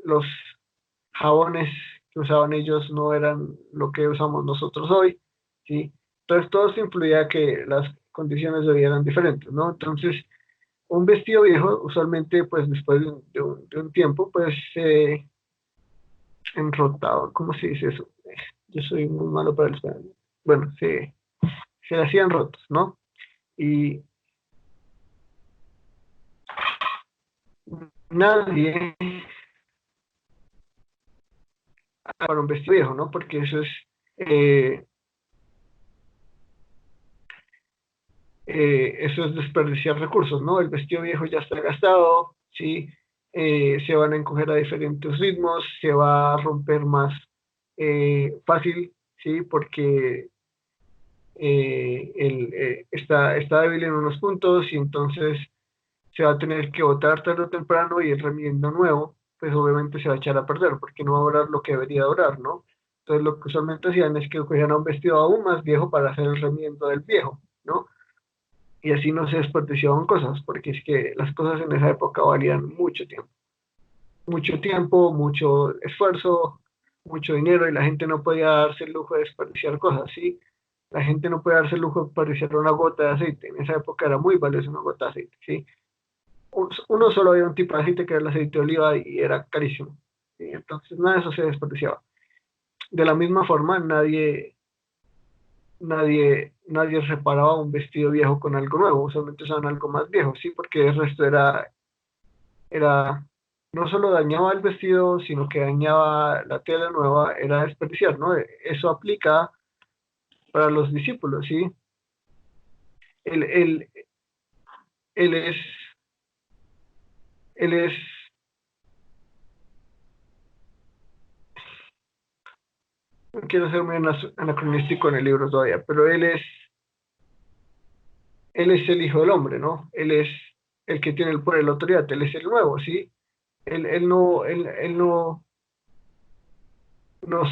Los jabones que usaban ellos no eran lo que usamos nosotros hoy, sí. Entonces todo esto influía a que las condiciones de vida eran diferentes, ¿no? Entonces, un vestido viejo, usualmente, pues después de un tiempo, pues enrotado, ¿cómo se dice eso? Yo soy muy malo para el español. Bueno, se le hacían rotos, ¿no? Y nadie para un vestido viejo, ¿no? Porque eh, eso es desperdiciar recursos, ¿no? El vestido viejo ya está gastado, ¿sí? Se van a encoger a diferentes ritmos, se va a romper más fácil, ¿sí? Porque está débil en unos puntos y entonces se va a tener que botar tarde o temprano y el remiendo nuevo, pues obviamente se va a echar a perder porque no va a durar lo que debería durar, ¿no? Entonces lo que usualmente hacían es que cogían a un vestido aún más viejo para hacer el remiendo del viejo, ¿no? Y así no se desperdiciaban cosas, porque es que las cosas en esa época valían mucho tiempo, mucho esfuerzo, mucho dinero, y la gente no podía darse el lujo de desperdiciar cosas, ¿sí? La gente no podía darse el lujo de desperdiciar una gota de aceite. En esa época era muy valiosa una gota de aceite, ¿sí? Uno solo había un tipo de aceite que era el aceite de oliva y era carísimo, ¿sí? Entonces nada de eso se desperdiciaba. De la misma forma, nadie reparaba un vestido viejo con algo nuevo, usualmente usaban algo más viejo, ¿sí? Porque el resto era, no solo dañaba el vestido, sino que dañaba la tela nueva, era desperdiciar, ¿no? Eso aplica para los discípulos, ¿sí? Él, él, él es, él es, no quiero ser muy anacronístico en el libro todavía, pero él es el Hijo del Hombre, ¿no? Él es el que tiene el poder y la autoridad, él es el nuevo, ¿sí? Él no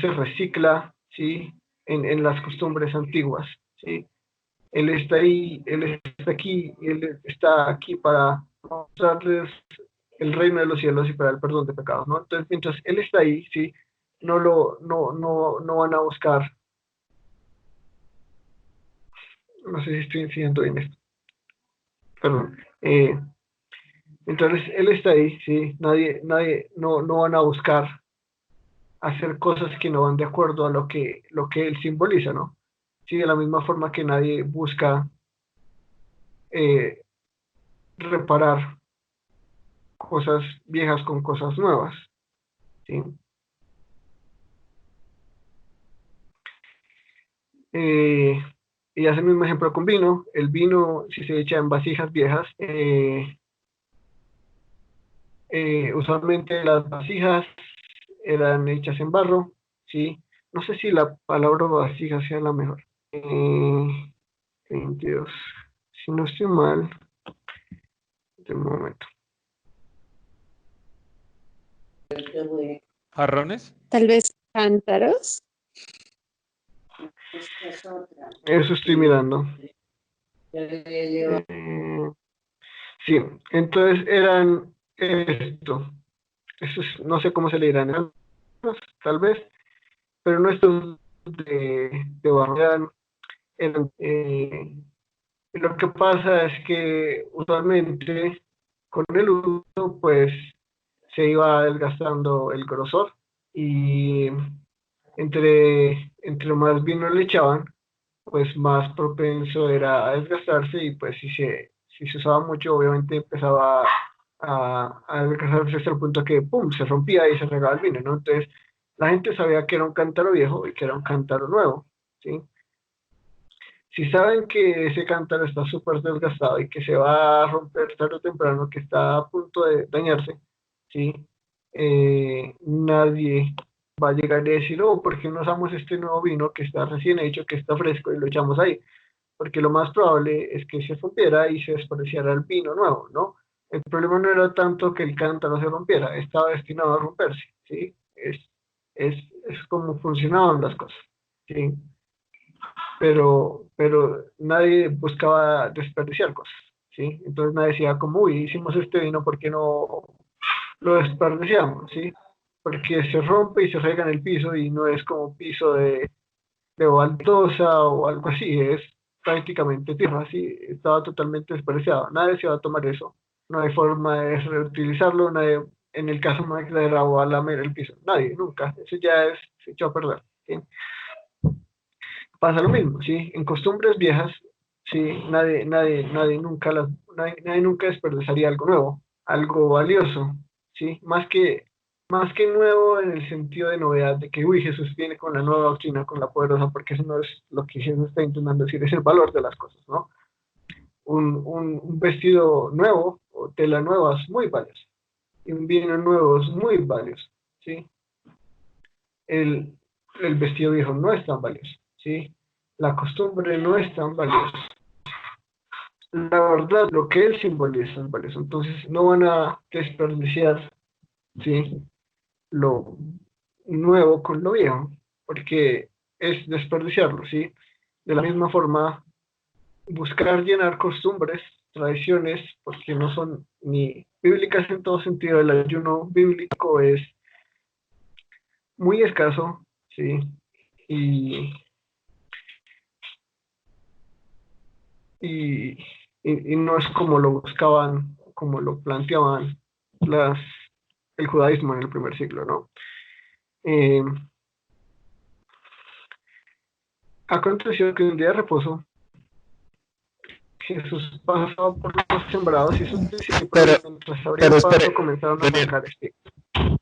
se recicla, ¿sí? En las costumbres antiguas, ¿sí? Él está ahí, Él está aquí, Él está aquí para mostrarles el reino de los cielos y para el perdón de pecados, ¿no? Entonces, mientras Él está ahí, ¿sí? No van a buscar, no sé si estoy enseñando bien esto, perdón. Entonces él está ahí, sí, no van a buscar hacer cosas que no van de acuerdo a lo que él simboliza, ¿no? Sí, de la misma forma que nadie busca eh, reparar cosas viejas con cosas nuevas, ¿sí? Eh, y hace el mismo ejemplo con vino. El vino, si se echa en vasijas viejas, usualmente las vasijas eran hechas en barro, ¿sí? No sé si la palabra vasija sea la mejor. 22. Si no estoy mal, de un momento. ¿Jarrones? Tal vez cántaros. Esta es otra. Eso estoy mirando. Yo le llevo Sí, entonces eran esto. No sé cómo se le dirán, tal vez, pero no estos de barro. Y lo que pasa es que usualmente con el uso, pues se iba desgastando el grosor y entre más vino le echaban, pues más propenso era a desgastarse y pues si se usaba mucho, obviamente empezaba a desgastarse hasta el punto que, ¡pum!, se rompía y se regaba el vino, ¿no? Entonces, la gente sabía que era un cántaro viejo y que era un cántaro nuevo, ¿sí? Si saben que ese cántaro está súper desgastado y que se va a romper tarde o temprano, que está a punto de dañarse, ¿sí? Nadie va a llegar y decir, oh, ¿por qué no usamos este nuevo vino que está recién hecho, que está fresco y lo echamos ahí? Porque lo más probable es que se rompiera y se desperdiciara el vino nuevo, ¿no? El problema no era tanto que el cántaro se rompiera, estaba destinado a romperse, ¿sí? Es como funcionaban las cosas, ¿sí? Pero nadie buscaba desperdiciar cosas, ¿sí? Entonces nadie decía como, uy, hicimos este vino, ¿por qué no lo desperdiciamos, ¿sí? Porque se rompe y se rega en el piso y no es como piso de baldosa o algo así, es prácticamente tierra, así, estaba totalmente desperdiciado, nadie se va a tomar eso, no hay forma de reutilizarlo, nadie, en el caso más exagerado, va a lamer el piso, nadie, nunca, eso ya es, se echó a perder, ¿sí? Pasa lo mismo, ¿sí? En costumbres viejas, sí, nadie nunca desperdiciaría algo nuevo, algo valioso, ¿sí? Más que nuevo en el sentido de novedad, de que, uy, Jesús viene con la nueva doctrina, con la poderosa, porque eso no es lo que Jesús está intentando decir, es el valor de las cosas, ¿no? Un vestido nuevo o tela nueva es muy valioso, y un vino nuevo es muy valioso, ¿sí? el, el vestido viejo no es tan valioso, ¿sí? La costumbre no es tan valiosa. La verdad, lo que él simboliza es valioso. Entonces, no van a desperdiciar, ¿sí?, lo nuevo con lo viejo, porque es desperdiciarlo, ¿sí? De la misma forma, buscar llenar costumbres, tradiciones, porque no son ni bíblicas en todo sentido. El ayuno bíblico es muy escaso, ¿sí? Y y, y no es como lo buscaban, como lo planteaban las, el judaísmo en el primer siglo, ¿no? Eh, Aconteció que un día de reposo Jesús pasaba por los sembrados y sus Pero, discípulos, mientras abrían paso, espere, comenzaron a Daniel, arrancar espigas.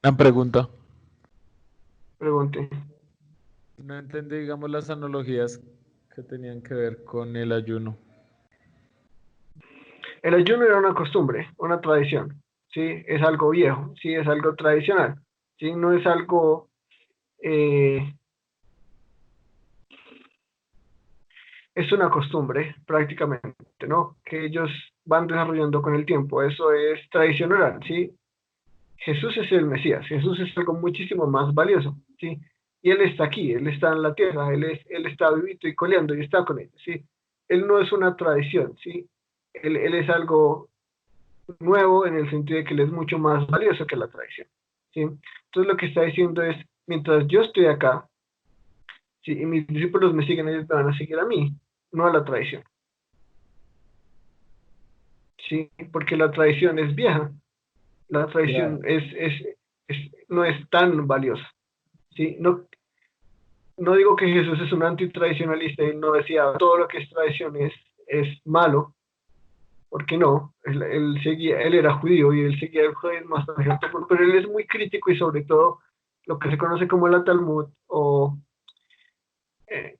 una pregunta. Pregunté. No entendí, digamos, las analogías que tenían que ver con el ayuno. El ayuno era una costumbre, una tradición, ¿sí? Es algo viejo, ¿sí? Es algo tradicional, ¿sí? No es algo eh, es una costumbre prácticamente, ¿no? Que ellos van desarrollando con el tiempo. Eso es tradición oral, ¿sí? Jesús es el Mesías, Jesús es algo muchísimo más valioso, ¿sí? Y Él está aquí, Él está en la tierra, Él está vivito y coleando y está con ellos, ¿sí? Él no es una tradición, ¿sí? Él es algo nuevo en el sentido de que Él es mucho más valioso que la tradición, ¿sí? Entonces lo que está diciendo es, mientras yo estoy acá, ¿sí?, y mis discípulos me siguen, ellos me van a seguir a mí, no a la tradición. ¿sí? Porque la tradición es vieja, la tradición no es tan valiosa, ¿sí? No digo que Jesús es un antitradicionalista y no decía todo lo que es tradición es malo, porque no, él era judío y él seguía el judaísmo hasta cierto punto, pero él es muy crítico y sobre todo lo que se conoce como la Talmud o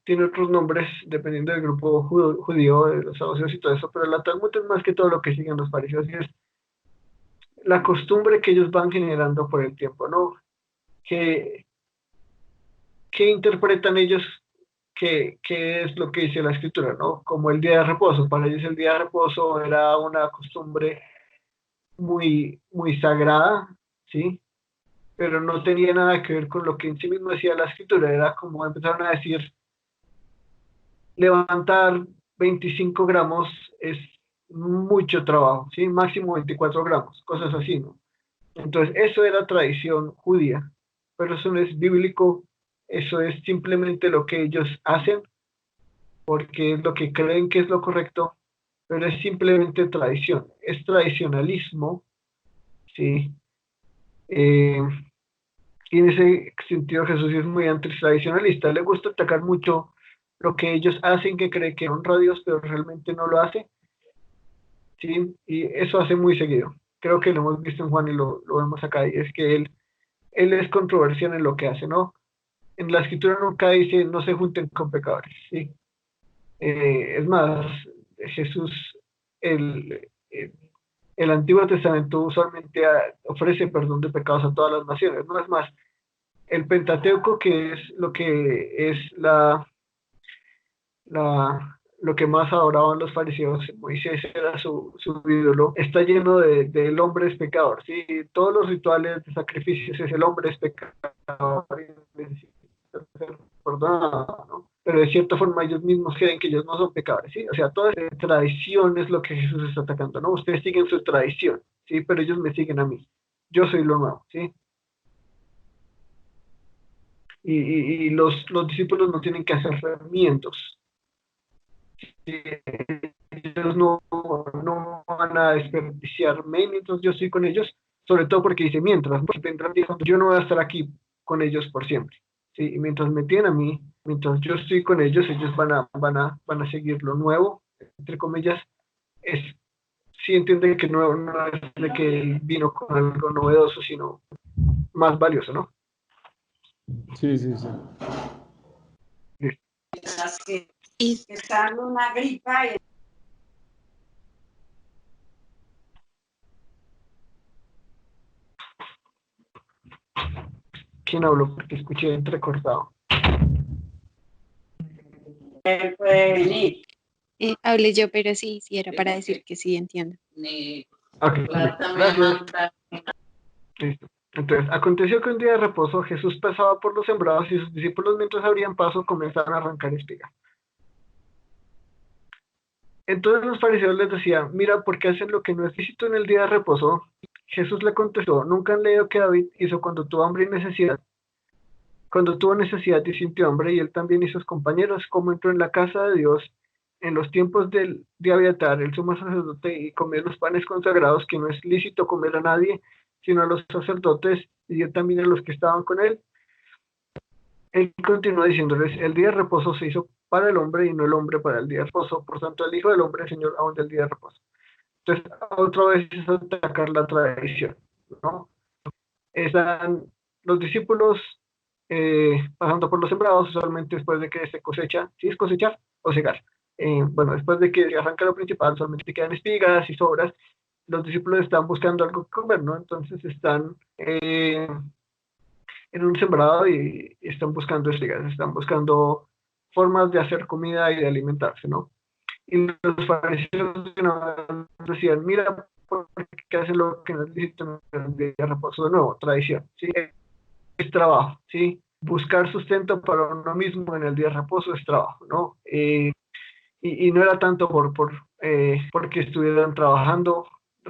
tiene otros nombres dependiendo del grupo judío, de los saduceos y todo eso, pero la Talmud es más que todo lo que siguen los fariseos y es la costumbre que ellos van generando por el tiempo, ¿no? Que interpretan ellos qué es lo que dice la escritura, ¿no? Como el día de reposo. Para ellos el día de reposo era una costumbre muy, muy sagrada, ¿sí? Pero no tenía nada que ver con lo que en sí mismo decía la escritura. Era como empezaron a decir, levantar 25 gramos es mucho trabajo, ¿sí? Máximo 24 gramos, cosas así, ¿no? Entonces, eso era tradición judía, pero eso no es bíblico, eso es simplemente lo que ellos hacen, porque es lo que creen que es lo correcto, pero es simplemente tradición, es tradicionalismo, ¿sí? Eh, y en ese sentido Jesús es muy antitradicionalista, le gusta atacar mucho lo que ellos hacen, que cree que honra a Dios, pero realmente no lo hace, ¿sí? Y eso hace muy seguido. Creo que lo hemos visto en Juan y lo vemos acá, y es que él es controversial en lo que hace, ¿no? En la escritura nunca dice no se junten con pecadores, ¿sí? Es más, Jesús, el Antiguo Testamento usualmente ofrece perdón de pecados a todas las naciones, no es más, el Pentateuco, que es lo que es lo que más adoraban los fariseos, Moisés era su ídolo, está lleno del hombre es pecador, ¿sí? Todos los rituales de sacrificios es el hombre es pecador, necesita ser perdonado, ¿no? Pero de cierta forma ellos mismos creen que ellos no son pecadores, ¿sí? O sea, toda esa tradición es lo que Jesús está atacando, ¿no? Ustedes siguen su tradición, ¿sí? Pero ellos me siguen a mí. Yo soy lo nuevo, ¿sí? Y los discípulos no tienen que hacer herramientas. Ellos no van a desperdiciarme mientras yo estoy con ellos, sobre todo porque dice mientras, porque vendrán días cuando yo no voy a estar aquí con ellos por siempre, ¿sí? Y mientras me tienen a mí, mientras yo estoy con ellos, ellos van a seguir lo nuevo, entre comillas, es, sí entienden que no es de que él vino con algo novedoso, sino más valioso, ¿no? Sí, sí, sí. Las que Y están en una gripa y ¿Quién habló? Porque escuché entrecortado. él puede venir. hablé yo, pero sí, sí, era para decir que sí, entiendo. Ok, gracias. Listo. Entonces, aconteció que un día de reposo Jesús pasaba por los sembrados y sus discípulos mientras abrían paso comenzaban a arrancar espigas. Entonces los fariseos les decían, mira, ¿por qué hacen lo que no es lícito en el día de reposo? Jesús le contestó, ¿nunca han leído que David hizo cuando tuvo hambre y necesidad? Cuando tuvo necesidad y sintió hambre, y él también y sus compañeros, como entró en la casa de Dios en los tiempos de Abiatar, el sumo sacerdote, y comió los panes consagrados, que no es lícito comer a nadie, sino a los sacerdotes, y dio también a los que estaban con él. Él continuó diciéndoles, el día de reposo se hizo para el hombre y no el hombre para el día de reposo, por tanto el Hijo del Hombre es Señor aún del día de reposo. Entonces, otra vez es atacar la tradición, ¿no? Están los discípulos pasando por los sembrados, usualmente después de que se cosecha, ¿sí es cosechar o segar? Bueno, después de que se arranca lo principal, solamente quedan espigas y sobras, los discípulos están buscando algo que comer, ¿no? Entonces están en un sembrado y están buscando espigas, están buscando formas de hacer comida y de alimentarse, ¿no? Y los fariseos decían, mira, ¿por qué hacen lo que no es lícito en el día de reposo? De nuevo, tradición, ¿sí? Es trabajo, ¿sí? Buscar sustento para uno mismo en el día de reposo es trabajo, ¿no? Y no era tanto porque estuvieran trabajando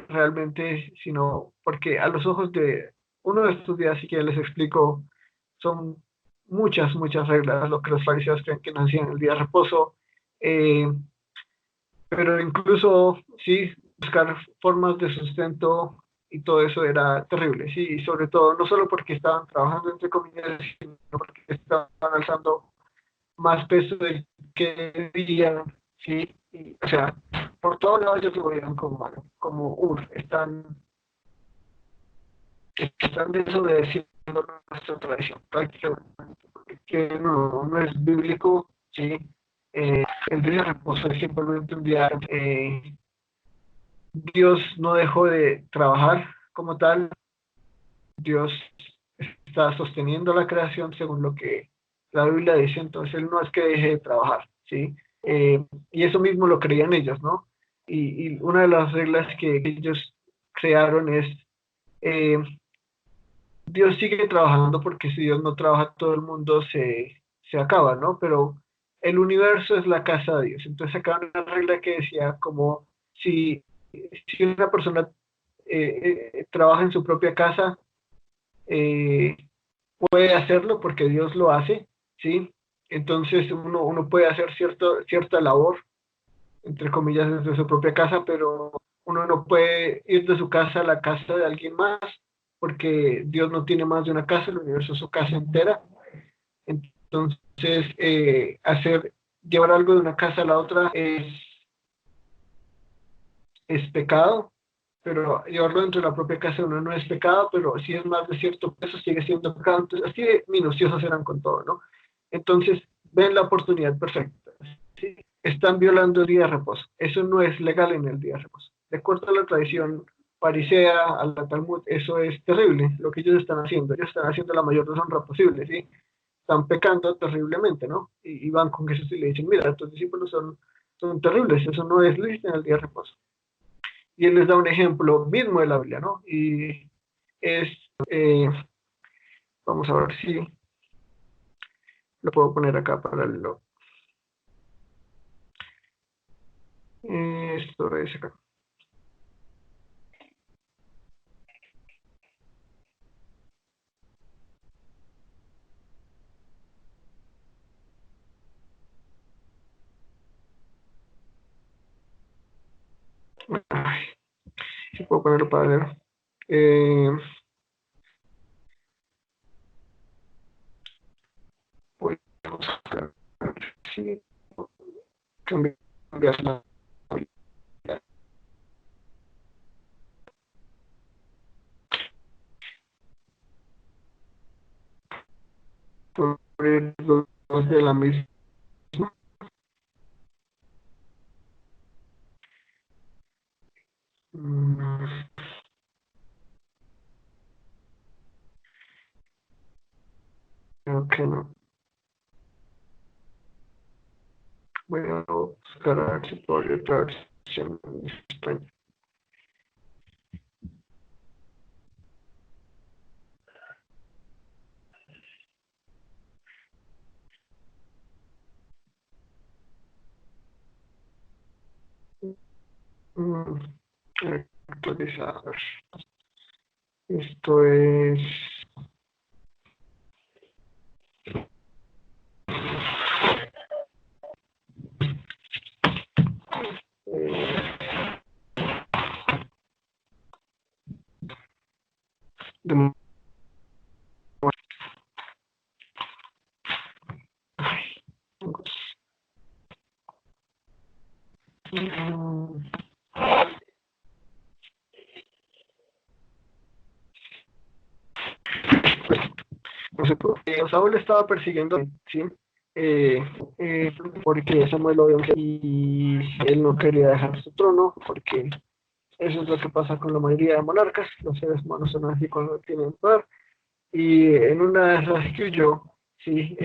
realmente, sino porque a los ojos de uno de estos días, si que les explico, son muchas reglas lo que los fariseos creen que no hacían el día de reposo, pero incluso, sí, buscar formas de sustento y todo eso era terrible, sí, y sobre todo no solo porque estaban trabajando entre comillas, sino porque estaban alzando más peso del que debían, sí, y, o sea, por todos lados ellos lo veían como malo, como, están desobedeciendo nuestra tradición, prácticamente, que no es bíblico, sí, el día de reposo es simplemente un día, Dios no dejó de trabajar como tal, Dios está sosteniendo la creación según lo que la Biblia dice, entonces Él no es que deje de trabajar, ¿sí? Y eso mismo lo creían ellos, ¿no? Y una de las reglas que ellos crearon es, eh, Dios sigue trabajando porque si Dios no trabaja, todo el mundo se acaba, ¿no? Pero el universo es la casa de Dios. Entonces acá una regla que decía como si una persona trabaja en su propia casa, eh, puede hacerlo porque Dios lo hace, ¿sí? Entonces uno puede hacer cierta labor, entre comillas, desde su propia casa, pero uno no puede ir de su casa a la casa de alguien más, porque Dios no tiene más de una casa, el universo es su casa entera. Entonces, llevar algo de una casa a la otra es pecado, pero llevarlo dentro de la propia casa de uno no es pecado, pero si es más de cierto peso sigue siendo pecado. Entonces, así de minuciosos eran con todo, ¿no? Entonces, ven la oportunidad perfecta, ¿sí? Están violando el día de reposo. Eso no es legal en el día de reposo. De acuerdo a la tradición farisea, a la Talmud, eso es terrible, lo que ellos están haciendo. Ellos están haciendo la mayor deshonra posible, ¿sí? Están pecando terriblemente, ¿no? Y van con Jesús y le dicen, mira, tus discípulos son terribles, eso no es lícito en el día de reposo. Y él les da un ejemplo mismo de la Biblia, ¿no? Y es, eh, vamos a ver si lo puedo poner acá para leerlo. Esto es acá. Ay, si puedo ponerlo para leer. Voy a buscar si cambiar la sobre los dos de la misma. Creo que no. Voy a buscar a ver si puedo abrir otra versión en español. Actualizar. Esto es. De, no sé por qué Saúl estaba persiguiendo, ¿sí? Eh, porque Samuel lo vio y él no quería dejar su trono, porque eso es lo que pasa con la mayoría de monarcas, los seres humanos son así cuando tienen poder, y en una de esas que huyó, sí,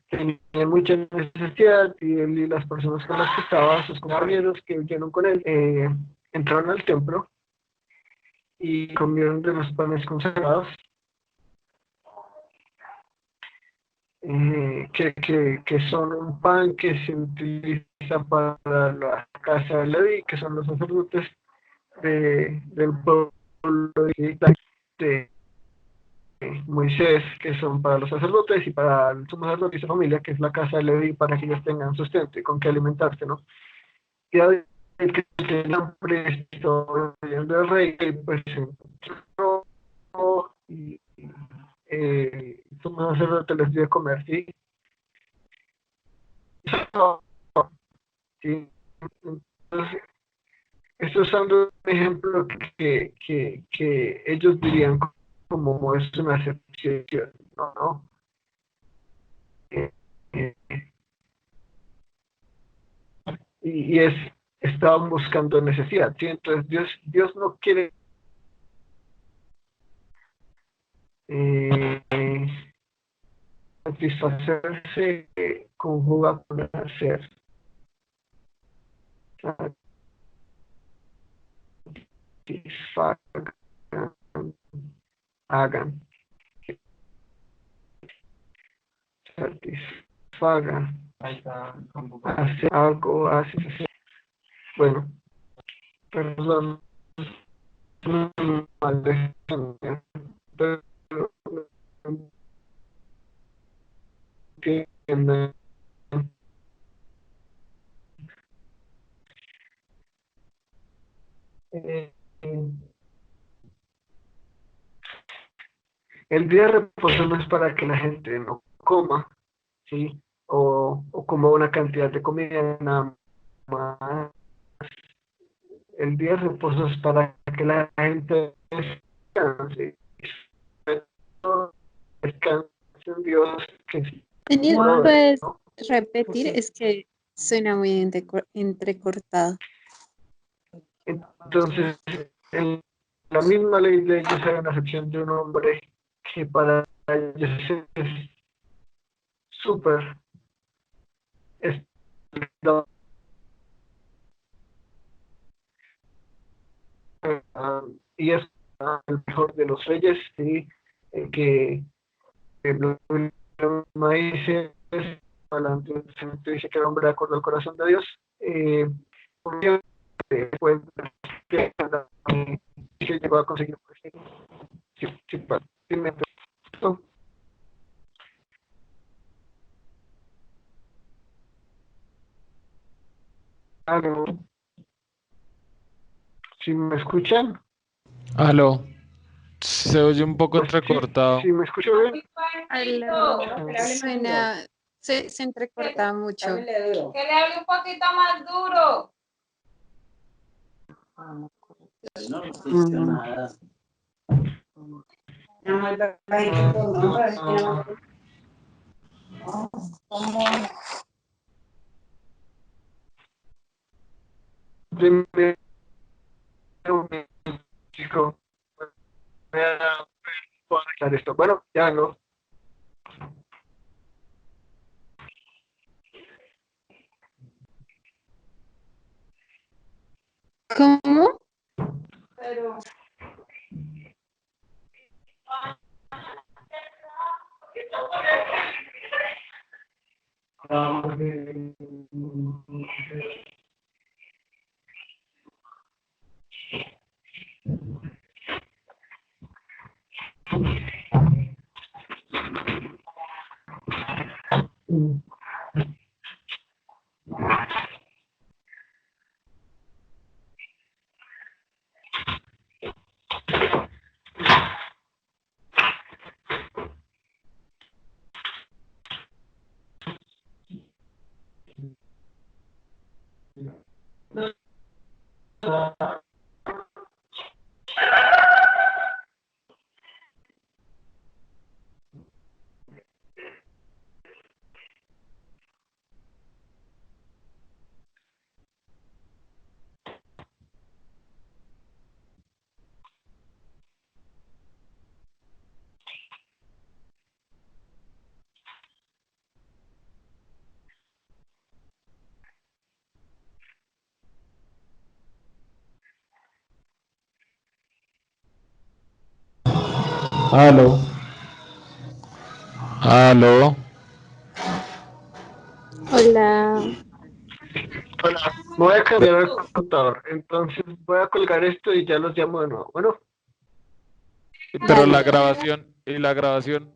tenía mucha necesidad y él y las personas con las que estaba, sus compañeros que huyeron con él, entraron al templo y comieron de los panes consagrados, que son un pan que se utiliza para la casa de Leví, que son los sacerdotes del pueblo de Moisés, que son para los sacerdotes, y para el sumo sacerdote y su familia, que es la casa de Leví, para que ellos tengan sustento y con qué alimentarse, ¿no? Y David que tenían previsto del rey, que pues entró y su sacerdote les dio de comer, ¿sí? ¿Sí? Entonces, esto es un ejemplo que ellos dirían como es una excepción, ¿no? ¿No? Eh, eh, estaban buscando necesidad, ¿sí? Entonces Dios no quiere satisfacerse, conjuga con hacer. Satisfagan, hagan, satisfagan, hace algo, hace. Bueno, perdón, no mal, pero entienden. Eh, el día de reposo no es para que la gente no coma, ¿sí? O coma una cantidad de comida nada más. El día de reposo es para que la gente descanse. Descanse en Dios, que sí, Daniel, provee, ¿puedes ¿no? repetir? Es que suena muy entrecortado. Entonces, en la misma ley de ellos hay una excepción de un hombre que para ellos es súper estricto, y es el mejor de los reyes, ¿sí? Que el maíz es adelante, dice que el hombre de acuerdo al corazón de Dios, porque después que llegó a conseguir, pues, sí, sí, fácilmente. Algo. ¿Sí me escuchan? Aló. Se oye un poco Pues sí, entrecortado. sí me escucho bien. Aló, suena, se entrecorta mucho. Que le hable un poquito más duro. Primero, chico, voy a arreglar esto. Bueno, ya no. ¿Cómo? Pero Aló. Aló. Hola. Hola, me voy a cambiar el computador. Entonces voy a colgar esto y ya los llamo de nuevo. Bueno, Pero Dale. la grabación y la grabación.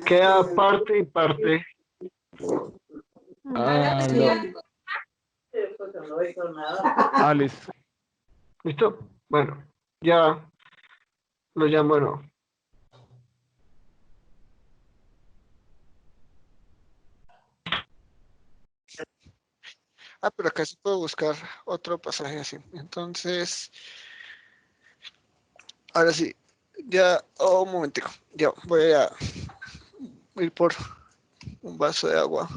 queda parte y parte. Aló. yo no oigo nada. Ah, listo. ¿Listo? Bueno, ya lo llamo, bueno. Pero acá se puede buscar otro pasaje así. Entonces, ahora sí, ya, un momentico, ya voy a ir por un vaso de agua.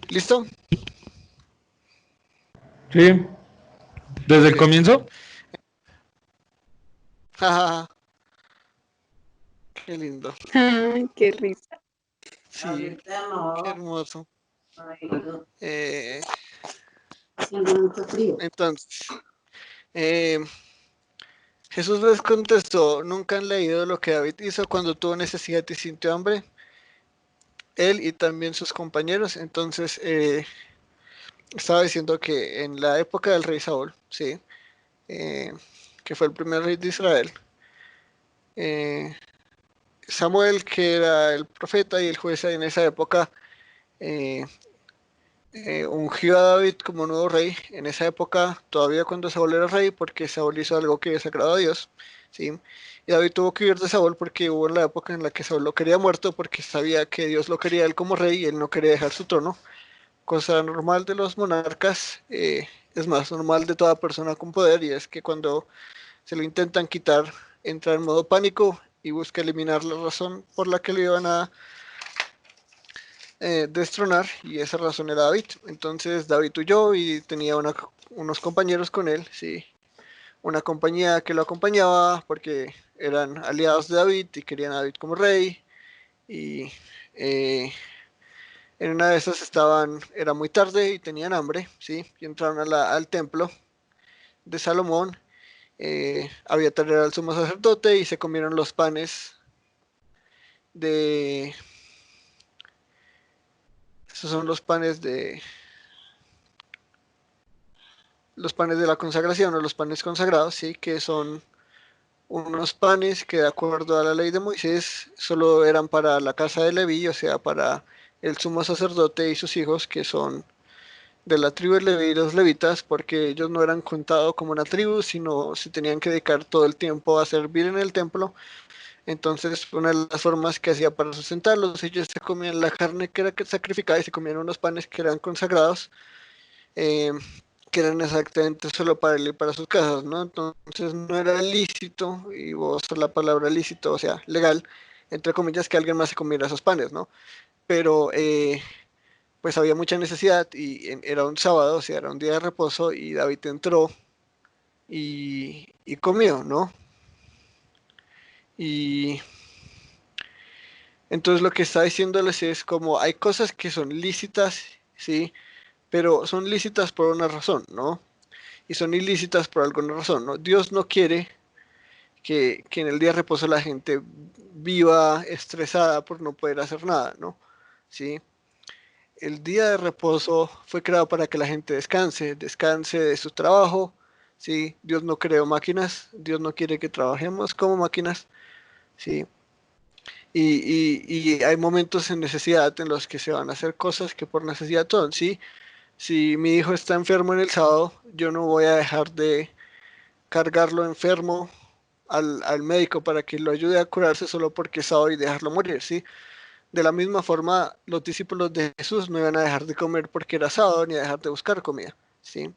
¿Listo? Sí. ¿Desde el Ok. comienzo? Jajaja. Qué lindo. Ay, qué risa. Sí, Ahorita no. qué hermoso. Ay, no. Eh, Siendo mucho frío. entonces, eh, Jesús les contestó, ¿nunca han leído lo que David hizo cuando tuvo necesidad y sintió hambre? Él y también sus compañeros. Entonces, estaba diciendo que en la época del rey Saúl, sí, eh, que fue el primer rey de Israel, eh, Samuel, que era el profeta y el juez en esa época, eh, ungió a David como nuevo rey. En esa época, todavía cuando Saúl era rey, porque Saúl hizo algo que desagradó a Dios, ¿sí? Y David tuvo que huir de Saúl porque hubo la época en la que Saúl lo quería muerto porque sabía que Dios lo quería a él como rey y él no quería dejar su trono. Cosa normal de los monarcas, es más normal de toda persona con poder, y es que cuando se lo intentan quitar, entra en modo pánico y busca eliminar la razón por la que le iban a destronar, y esa razón era David. Entonces David huyó y tenía unos compañeros con él, sí, una compañía que lo acompañaba porque eran aliados de David y querían a David como rey. Y eh, en una de esas era muy tarde y tenían hambre, sí, y entraron al templo de Salomón. Había era el sumo sacerdote y se comieron de, esos son los panes de la consagración o los panes consagrados, sí, que son unos panes que de acuerdo a la ley de Moisés solo eran para la casa de Leví, o sea, para el sumo sacerdote y sus hijos, que son de la tribu de Leví y los levitas, porque ellos no eran contados como una tribu, sino se tenían que dedicar todo el tiempo a servir en el templo. Entonces, una de las formas que hacía para sustentarlos, ellos se comían la carne que era sacrificada y se comían unos panes que eran consagrados, eh, que eran exactamente solo para él y para sus casas, ¿no? Entonces no era lícito, y vos la palabra lícito, o sea, legal, entre comillas, que alguien más se comiera esos panes, ¿no? Pero pues había mucha necesidad y era un sábado, o sea, era un día de reposo, y David entró y comió, ¿no? Y entonces lo que está diciéndoles es como hay cosas que son lícitas, ¿sí? Pero son lícitas por una razón, ¿no? Y son ilícitas por alguna razón, ¿no? Dios no quiere que en el día de reposo la gente viva estresada por no poder hacer nada, ¿no? ¿Sí? El día de reposo fue creado para que la gente descanse de su trabajo, ¿sí? Dios no creó máquinas, Dios no quiere que trabajemos como máquinas, ¿sí? Y hay momentos en necesidad en los que se van a hacer cosas que por necesidad son, ¿sí? Si mi hijo está enfermo en el sábado, yo no voy a dejar de cargarlo enfermo al médico para que lo ayude a curarse solo porque es sábado y dejarlo morir, ¿sí? De la misma forma, los discípulos de Jesús no iban a dejar de comer porque era sábado, ni a dejar de buscar comida, ¿sí?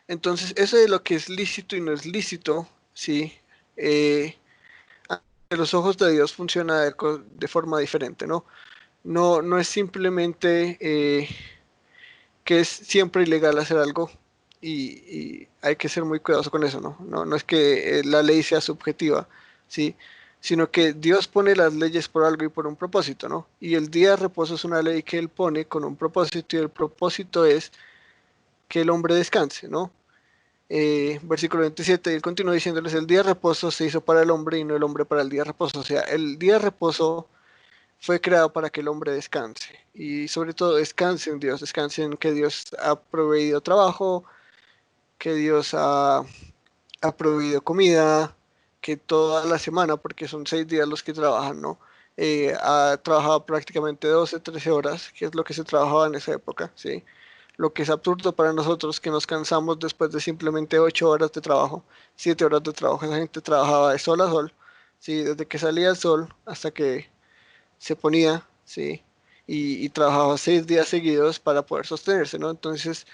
Entonces, eso de lo que es lícito y no es lícito, ¿sí? Ante los ojos de Dios funciona de forma diferente, ¿no? No es simplemente que es siempre ilegal hacer algo y hay que ser muy cuidadoso con eso, ¿no? No es que la ley sea subjetiva, ¿sí? Sino que Dios pone las leyes por algo y por un propósito, ¿no? Y el día de reposo es una ley que Él pone con un propósito y el propósito es que el hombre descanse, ¿no? Versículo 27, y él continúa diciéndoles, el día de reposo se hizo para el hombre y no el hombre para el día de reposo. O sea, el día de reposo fue creado para que el hombre descanse y sobre todo descanse en Dios, descanse en que Dios ha proveído trabajo, que Dios ha proveído comida, que toda la semana, porque son 6 días los que trabajan, ¿no? Ha trabajado prácticamente 12, 13 horas, que es lo que se trabajaba en esa época, ¿sí? Lo que es absurdo para nosotros, que nos cansamos después de simplemente 8 horas de trabajo, 7 horas de trabajo. Esa gente trabajaba de sol a sol, ¿sí? Desde que salía el sol hasta que se ponía, ¿sí? Y trabajaba 6 días seguidos para poder sostenerse, ¿no? Entonces,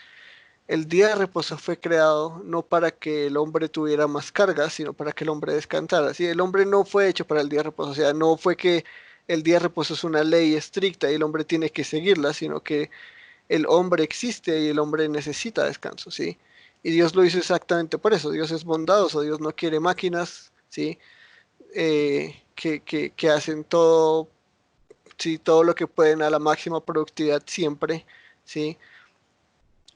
el día de reposo fue creado no para que el hombre tuviera más carga, sino para que el hombre descansara. ¿Sí? El hombre no fue hecho para el día de reposo, o sea, no fue que el día de reposo es una ley estricta y el hombre tiene que seguirla, sino que el hombre existe y el hombre necesita descanso, ¿sí? Y Dios lo hizo exactamente por eso. Dios es bondadoso, Dios no quiere máquinas, ¿sí? Que hacen todo, ¿sí? Todo lo que pueden a la máxima productividad siempre, ¿sí?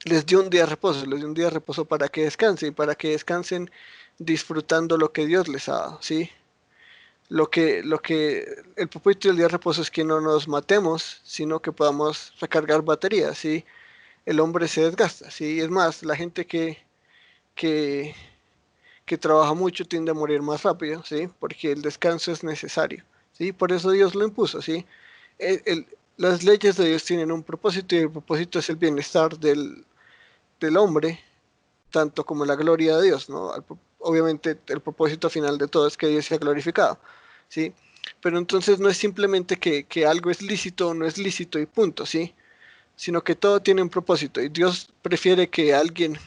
Les dio un día de reposo, les dio un día de reposo para que descansen, para que descansen disfrutando lo que Dios les ha dado, ¿sí? El propósito del día de reposo es que no nos matemos, sino que podamos recargar baterías, ¿sí? El hombre se desgasta, ¿sí? Es más, la gente que, que trabaja mucho tiende a morir más rápido, ¿sí? Porque el descanso es necesario, ¿sí? Por eso Dios lo impuso, ¿sí? Las leyes de Dios tienen un propósito y el propósito es el bienestar del hombre, tanto como la gloria de Dios, ¿no? Obviamente el propósito final de todo es que Dios sea glorificado, ¿sí? Pero entonces no es simplemente que algo es lícito o no es lícito y punto, ¿sí? Sino que todo tiene un propósito y Dios prefiere que alguien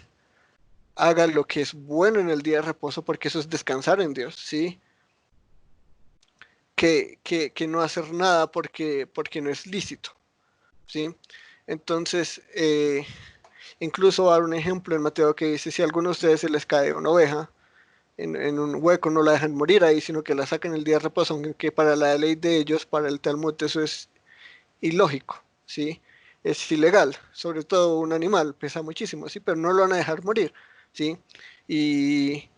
haga lo que es bueno en el día de reposo porque eso es descansar en Dios, ¿sí? Que no hacer nada porque no es lícito, ¿sí? Entonces, incluso va a dar un ejemplo en Mateo que dice, si a alguno de ustedes se les cae una oveja en un hueco, no la dejan morir ahí, sino que la sacan el día de reposo, aunque para la ley de ellos, para el Talmud, eso es ilógico, ¿sí? Es ilegal, sobre todo un animal, pesa muchísimo, ¿sí? Pero no lo van a dejar morir, ¿sí? Y,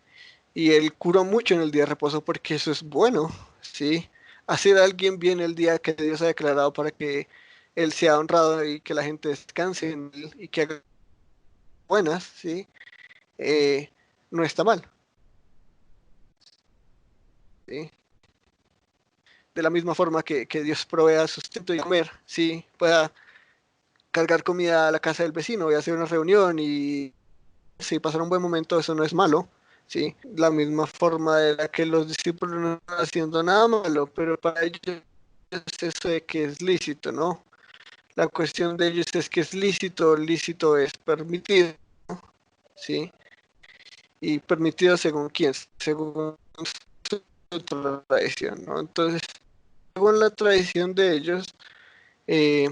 y él curó mucho en el día de reposo porque eso es bueno, ¿sí? Hacer a alguien bien el día que Dios ha declarado para que él sea honrado y que la gente descanse en él y que haga buenas, ¿sí? Eh, no está mal, ¿sí? De la misma forma que Dios provea sustento y comer, ¿sí? Pueda cargar comida a la casa del vecino y hacer una reunión y sí, pasar un buen momento, eso no es malo, ¿sí? La misma forma de la que los discípulos no están haciendo nada malo, pero para ellos es eso de que es lícito, ¿no? La cuestión de ellos es que es lícito, lícito es permitido, ¿sí? Y permitido según quién, según su tradición, ¿no? Entonces, según la tradición de ellos, eh,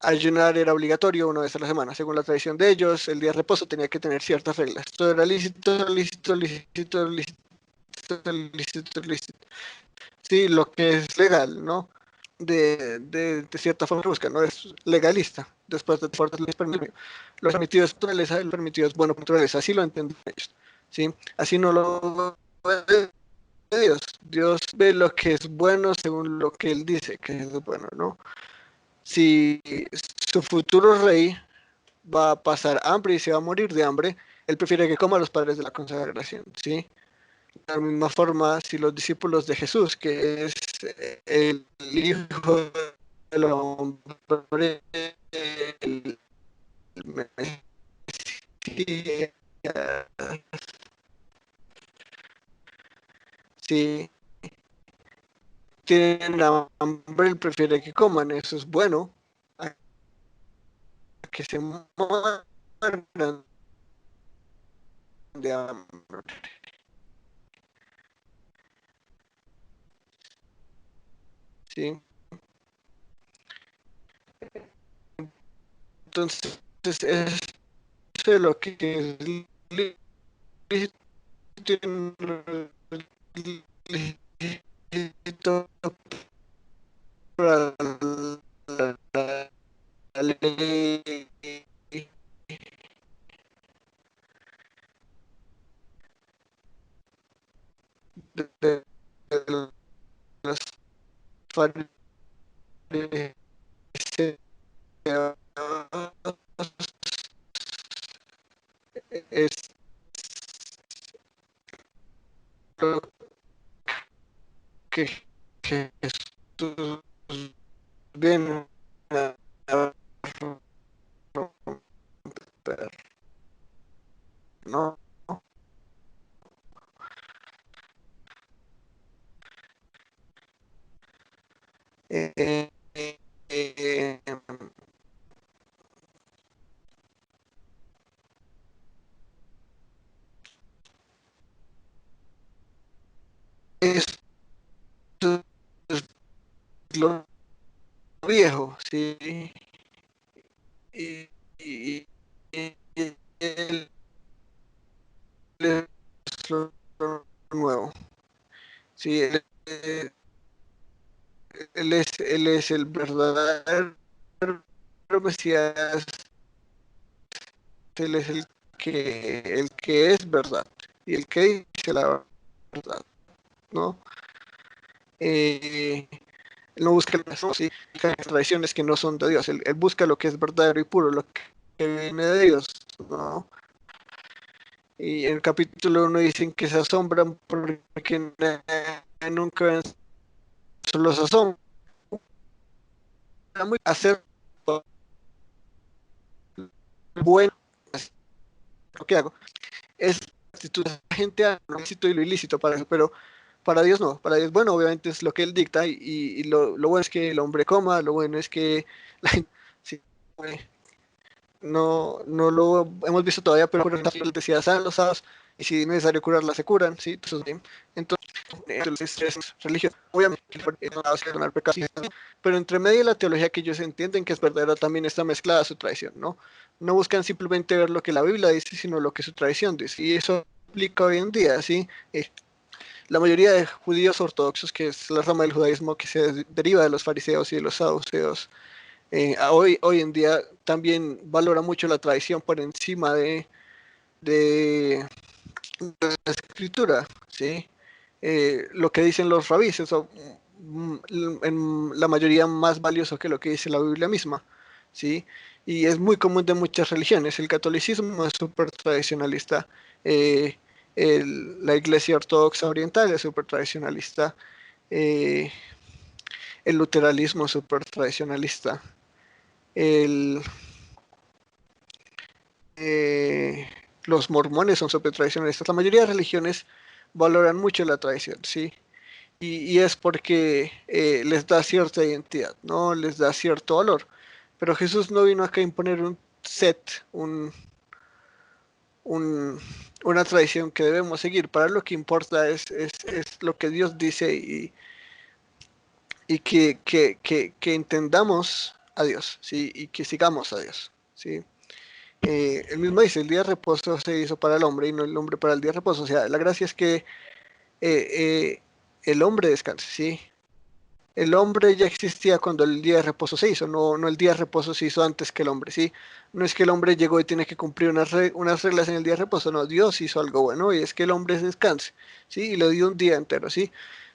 ayunar era obligatorio una vez a la semana. Según la tradición de ellos, el día de reposo tenía que tener ciertas reglas. Todo era lícito, lícito, lícito, lícito, lícito, lícito. Sí, lo que es legal, ¿no? De cierta forma busca, ¿no? Es legalista. Después de fuertes leyes permitido. Lo permitido es naturaleza, lo permitido es bueno por naturaleza. Así lo entienden ellos, ¿sí? Así no lo ve Dios. Dios ve lo que es bueno según lo que Él dice que es bueno, ¿no? Si su futuro rey va a pasar hambre y se va a morir de hambre, él prefiere que coma a los padres de la consagración, ¿sí? De la misma forma, si los discípulos de Jesús, que es el Hijo del Hombre, el Mesías, si tienen hambre, él prefiere que coman, eso es bueno, a que se mueran de hambre. ¿Sí? Entonces, eso es lo que es lícito para la ley de los fariseos es lo que Jesús viene a romper, ¿no? Eh, eh, esto es lo viejo, ¿sí? Y, y, y él es lo nuevo, ¿sí? Él es el verdadero Mesías, él es el que es verdad y el que dice la verdad, ¿no? No busca ¿sí? Tradiciones que no son de Dios, él busca lo que es verdadero y puro, lo que viene de Dios, ¿no? Y en el capítulo 1 dicen que se asombran porque nunca ven, solo se asombran. Hacer bueno, lo que hago, es actitud de la gente a lo ilícito y lo ilícito para eso, pero para Dios no, para Dios, bueno, obviamente es lo que Él dicta y lo bueno es que el hombre coma, lo bueno es que la gente, sí, no lo hemos visto todavía, pero por ejemplo, les decía, saben los sábados y si es necesario curarla, se curan, ¿sí? Entonces es religión, obviamente, no va a perdonar pecados, pero entre medio de la teología que ellos entienden que es verdadera también está mezclada su tradición, ¿no? No buscan simplemente ver lo que la Biblia dice, sino lo que su tradición dice, y eso aplica hoy en día, ¿sí? La mayoría de judíos ortodoxos, que es la rama del judaísmo que se deriva de los fariseos y de los saduceos, hoy en día también valora mucho la tradición por encima de la escritura, ¿sí? Lo que dicen los rabíes es en la mayoría más valioso que lo que dice la Biblia misma, ¿sí? Y es muy común de muchas religiones. El catolicismo es súper tradicionalista, eh, la Iglesia Ortodoxa Oriental es súper tradicionalista, eh, el luteranismo es súper tradicionalista, el, eh, los mormones son súper tradicionalistas. La mayoría de religiones valoran mucho la tradición, ¿sí? Y es porque les da cierta identidad, ¿no? Les da cierto valor. Pero Jesús no vino acá a imponer un set, un, una tradición que debemos seguir. Para él lo que importa es lo que Dios dice y que entendamos a Dios, ¿sí? Y que sigamos a Dios, ¿sí? Él mismo dice, el día de reposo se hizo para el hombre y no el hombre para el día de reposo. O sea, la gracia es que el hombre descanse, ¿sí? El hombre ya existía cuando el día de reposo se hizo, no el día de reposo se hizo antes que el hombre, ¿sí? No es que el hombre llegó y tiene que cumplir unas reglas en el día de reposo, no, Dios hizo algo bueno y es que el hombre descanse, ¿sí? Y le dio un día entero, ¿sí?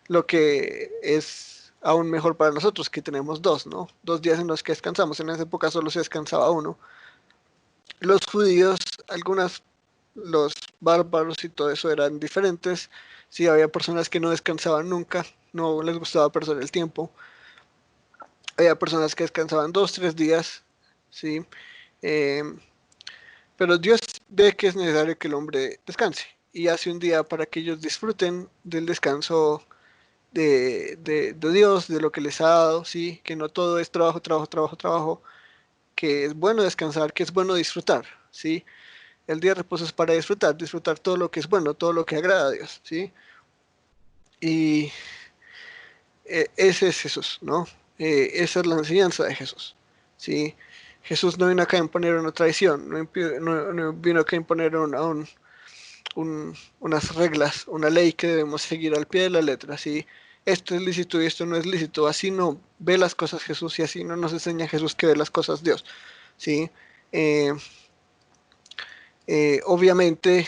Lo que es aún mejor para nosotros, que tenemos dos, ¿no? 2 días en los que descansamos, en esa época solo se descansaba uno. Los judíos, los bárbaros y todo eso eran diferentes, sí, había personas que no descansaban nunca, no les gustaba perder el tiempo. Había personas que descansaban 2, 3 días, ¿sí? Eh, pero Dios ve que es necesario que el hombre descanse. y hace un día para que ellos disfruten del descanso de Dios, de lo que les ha dado, ¿sí? Que no todo es trabajo, trabajo, trabajo, trabajo, que es bueno descansar, que es bueno disfrutar, ¿sí? El día de reposo es para disfrutar, disfrutar todo lo que es bueno, todo lo que agrada a Dios, ¿sí? Y ese es Jesús, ¿no? Esa es la enseñanza de Jesús, ¿sí? Jesús no vino acá a imponer una tradición, no vino acá a imponer unas reglas, una ley que debemos seguir al pie de la letra, ¿sí? Esto es lícito y esto no es lícito, así no ve las cosas Jesús y así no nos enseña Jesús que ve las cosas Dios, ¿sí? Eh, obviamente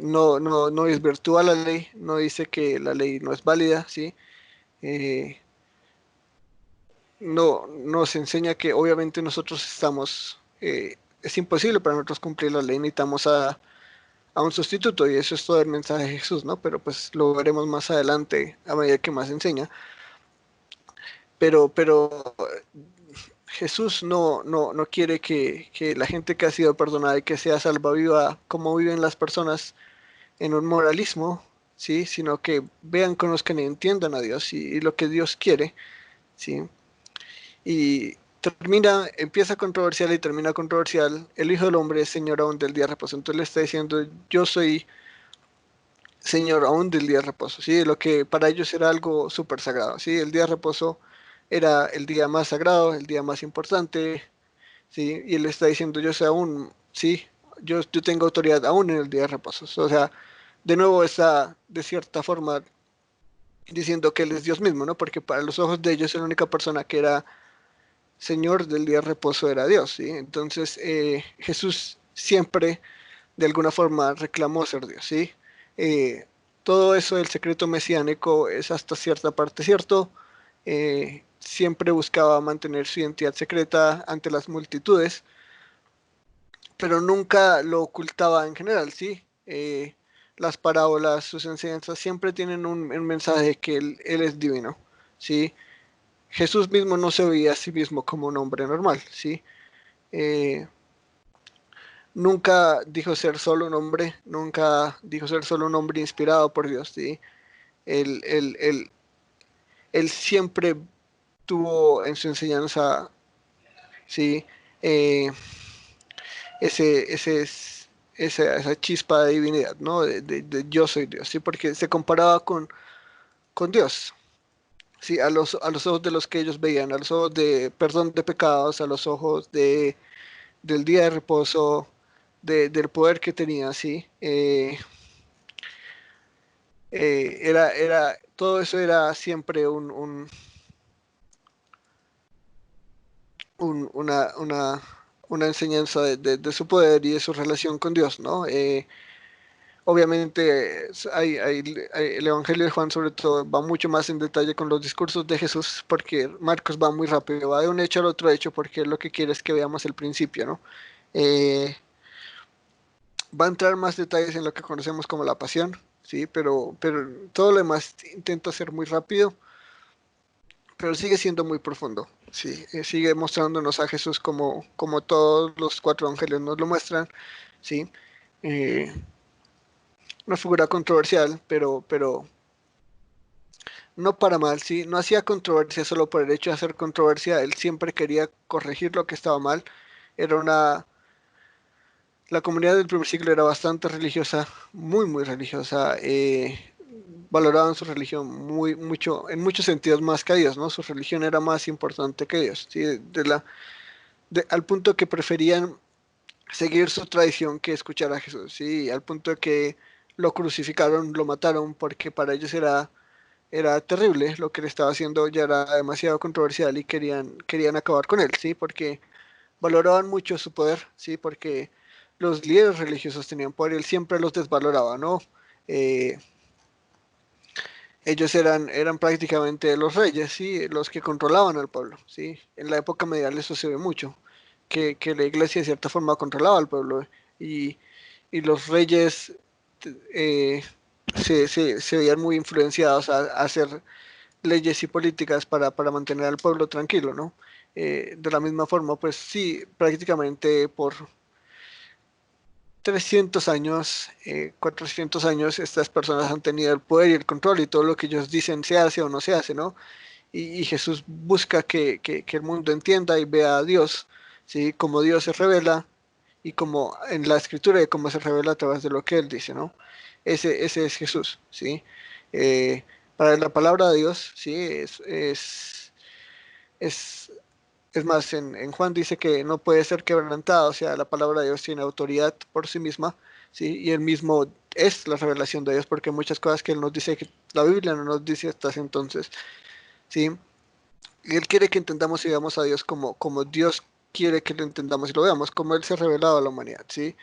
no desvirtúa la ley, no dice que la ley no es válida, ¿sí? Eh, no nos enseña que obviamente nosotros es imposible para nosotros cumplir la ley, necesitamos a un sustituto y eso es todo el mensaje de Jesús, ¿no? Pero pues lo veremos más adelante a medida que más enseña. Pero Jesús no quiere que la gente que ha sido perdonada y que sea salva viva como viven las personas en un moralismo, ¿sí? Sino que vean, conozcan y entiendan a Dios y lo que Dios quiere, ¿sí? Y empieza controversial y termina controversial. El Hijo del Hombre es Señor aún del día de reposo. Entonces le está diciendo, yo soy Señor aún del día de reposo, ¿sí? Lo que para ellos era algo súper sagrado, ¿sí? El día de reposo era el día más sagrado, el día más importante, ¿sí? Y él está diciendo, yo soy aún, ¿sí? Yo tengo autoridad aún en el día de reposo. O sea, de nuevo está de cierta forma diciendo que él es Dios mismo, ¿no? Porque para los ojos de ellos la única persona que era Señor del día de reposo era Dios, ¿sí? Entonces Jesús siempre de alguna forma reclamó ser Dios, ¿sí? Eh, todo eso del secreto mesiánico es hasta cierta parte cierto. Siempre buscaba mantener su identidad secreta ante las multitudes, pero nunca lo ocultaba en general, ¿sí? Las parábolas, sus enseñanzas siempre tienen un mensaje de que él es divino, ¿sí? Jesús mismo no se veía a sí mismo como un hombre normal, ¿sí? Eh, Nunca dijo ser solo un hombre, nunca dijo ser solo un hombre inspirado por Dios, ¿sí? Él, él, él, él siempre tuvo en su enseñanza, ¿sí? Eh, esa chispa de divinidad, ¿no? De yo soy Dios, ¿sí? Porque se comparaba con Dios, ¿sí? A los ojos de los que ellos veían, a los ojos de perdón de pecados, a los ojos del día de reposo, del poder que tenía, ¿sí? Todo eso era siempre una enseñanza de su poder y de su relación con Dios, ¿no? Obviamente el Evangelio de Juan sobre todo va mucho más en detalle con los discursos de Jesús porque Marcos va muy rápido, va de un hecho al otro hecho porque lo que quiere es que veamos el principio, ¿no? Va a entrar más detalles en lo que conocemos como la pasión, ¿sí? Pero todo lo demás intenta ser muy rápido, pero sigue siendo muy profundo, ¿sí? Sigue mostrándonos a Jesús como todos los cuatro evangelios nos lo muestran, ¿sí? Eh, una figura controversial, pero no para mal, ¿sí? No hacía controversia solo por el hecho de hacer controversia, él siempre quería corregir lo que estaba mal. La comunidad del primer siglo era bastante religiosa, muy, muy religiosa. Valoraban su religión mucho, en muchos sentidos más que a Dios, ¿no? Su religión era más importante que Dios, ¿sí? Al punto que preferían seguir su tradición que escuchar a Jesús, ¿sí? Al punto que lo crucificaron, lo mataron, porque para ellos era terrible lo que le estaba haciendo, ya era demasiado controversial y querían acabar con él, ¿sí? Porque valoraban mucho su poder, ¿sí? Porque los líderes religiosos tenían poder y él siempre los desvaloraba, ¿no? Eh, ellos eran prácticamente los reyes, ¿sí? Los que controlaban al pueblo, ¿sí? En la época medieval eso se ve mucho, que la iglesia de cierta forma controlaba al pueblo y, y los reyes eh, se veían muy influenciados a hacer leyes y políticas para mantener al pueblo tranquilo, ¿no? De la misma forma, pues sí, prácticamente 300 años, 400 años, estas personas han tenido el poder y el control y todo lo que ellos dicen se hace o no se hace, ¿no? Y Jesús busca que el mundo entienda y vea a Dios, ¿sí? Como Dios se revela y como en la escritura y cómo se revela a través de lo que Él dice, ¿no? Ese es Jesús, ¿sí? Eh, para la palabra de Dios, ¿sí? Es, es más, en Juan dice que no puede ser quebrantada, o sea, la palabra de Dios tiene autoridad por sí misma, ¿sí? Y Él mismo es la revelación de Dios, porque muchas cosas que Él nos dice que la Biblia no nos dice hasta ese entonces, ¿sí? Y Él quiere que entendamos y veamos a Dios como Dios quiere que lo entendamos y lo veamos, como Él se ha revelado a la humanidad, ¿sí?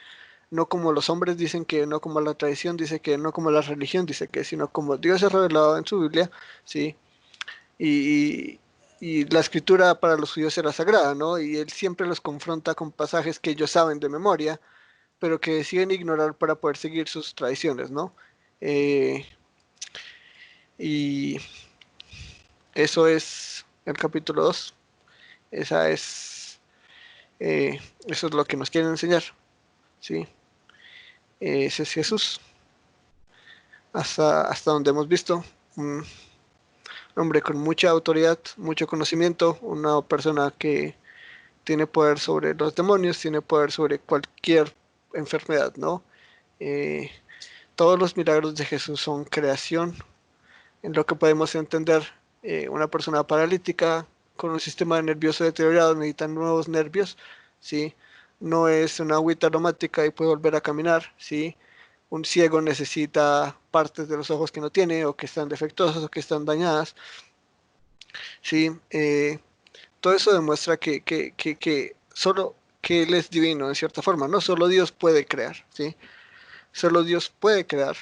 No como los hombres dicen que, no como la tradición dice que, no como la religión dice que, sino como Dios se ha revelado en su Biblia, ¿sí? Y, y la escritura para los judíos era sagrada, ¿no? Y Él siempre los confronta con pasajes que ellos saben de memoria, pero que deciden ignorar para poder seguir sus tradiciones, ¿no? Eh, y eso es el capítulo 2. Esa es, eso es lo que nos quieren enseñar, ¿sí? Ese es Jesús. Hasta donde hemos visto, un hombre con mucha autoridad, mucho conocimiento, una persona que tiene poder sobre los demonios, tiene poder sobre cualquier enfermedad, ¿no? Eh, todos los milagros de Jesús son creación, en lo que podemos entender, una persona paralítica con un sistema nervioso deteriorado necesita nuevos nervios, ¿sí? No es una agüita aromática y puede volver a caminar, ¿sí? Un ciego necesita partes de los ojos que no tiene o que están defectuosas o que están dañadas, ¿sí? Todo eso demuestra que solo que Él es divino en cierta forma, no solo Dios puede crear, ¿sí? Solo Dios puede crear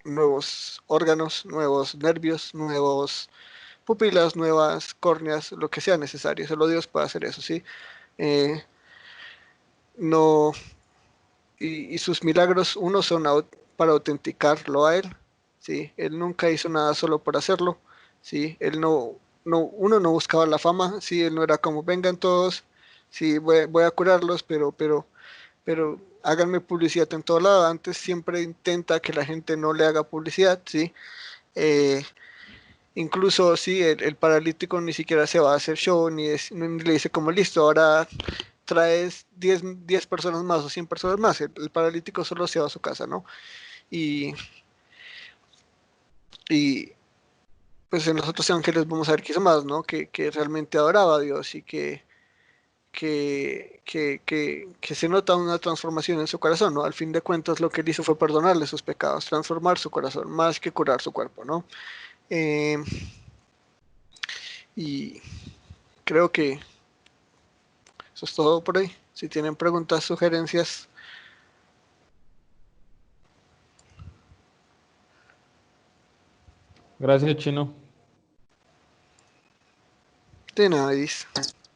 nuevos órganos, nuevos nervios, nuevos pupilas, nuevas córneas, lo que sea necesario. Solo Dios puede hacer eso, ¿sí? Eh, no, y sus milagros, uno son para autenticarlo a Él, ¿sí? Él nunca hizo nada solo por hacerlo, ¿sí? Él uno no buscaba la fama, ¿sí? Él no era como, vengan todos, sí, voy a curarlos, pero háganme publicidad en todo lado. Antes siempre intenta que la gente no le haga publicidad, ¿sí? Eh, Incluso sí, el paralítico ni siquiera se va a hacer show, ni le dice como listo, ahora traes 10 personas más o 100 personas más. El paralítico solo se va a su casa, ¿no? Y, y pues en los otros ángeles vamos a ver que hizo más, ¿no? Que realmente adoraba a Dios y que se nota una transformación en su corazón, ¿no? Al fin de cuentas lo que él hizo fue perdonarle sus pecados, transformar su corazón, más que curar su cuerpo, ¿no? Eh, y creo que eso es todo por ahí. Si tienen preguntas, sugerencias, Gracias, Chino. de nada, Edis.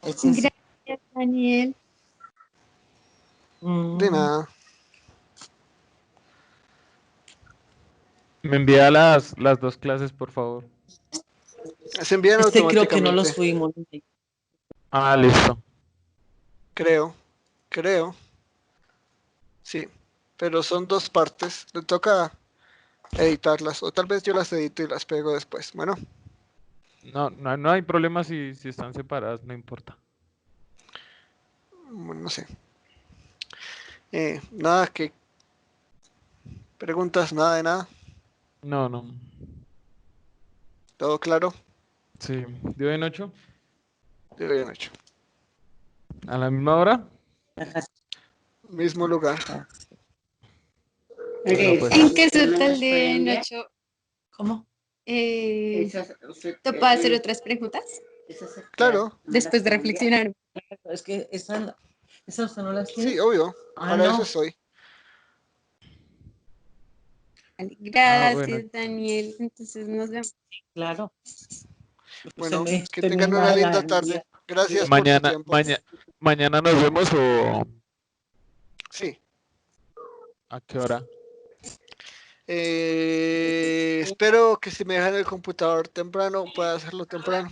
Ese es- Gracias, Daniel. De nada. Me envía las dos clases, por favor. Se envían Este creo que no lo automáticamente. subimos. Ah, listo. Creo. Sí. Pero son dos partes. Le toca editarlas. O tal vez yo las edito y las pego después. Bueno, No hay problema si están separadas, no importa. no sé. Nada que preguntas, nada de nada. No. Todo claro. Sí. ¿Dio en 8? Yo bien hecho. ¿A la misma hora? Mismo lugar. Bueno, pues. ¿En qué se tal de noche? ¿Cómo? ¿Te puedo hacer otras preguntas? Claro. Después de reflexionar. Es que esa usted no las tiene. Sí, obvio. Ah, Para eso no. estoy. Vale, gracias, bueno. Daniel. Entonces nos vemos. Claro. Bueno, Usted me que tengan termina una la linda del tarde. día. Gracias por su Mañana, tiempo. mañana nos vemos o Sí. ¿a qué hora? Espero que si me dejan el computador temprano, pueda hacerlo temprano.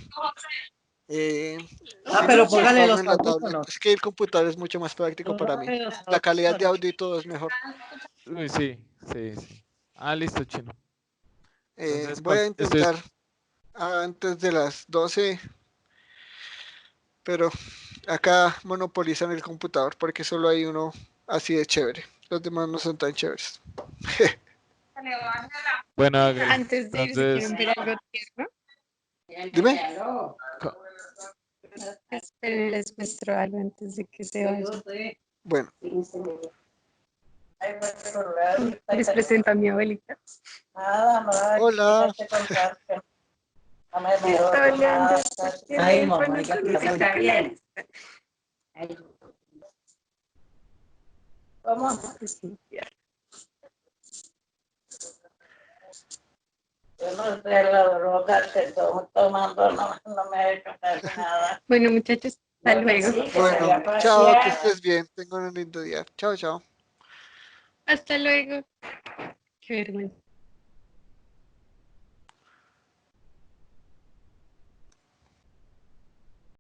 pero póngale los en la tablet. audífonos. Es que el computador es mucho más práctico para mí. La calidad de audio y todo es mejor. Uy, sí. Ah, listo, Chino. Entonces, Voy a esto es- intentar antes de las 12, pero acá monopolizan el computador porque solo hay uno así de chévere. Los demás no son tan chéveres. Bueno, hágale. Antes de irse, Entonces, ¿quieren ver algo tierno? Dime. Esperen, les muestro algo antes de que se vayan. Bueno, Les presento a mi abuelita. hola. Hola, Ay, mamá, ya que está bien. ¿Cómo? Yo no sé la droga que estoy tomando, no me ha hecho casi nada. Bueno, muchachos, hasta luego. Bueno, chao, que estés bien. Tengan un lindo día. Chao, chao. Hasta luego. Qué vergüenza.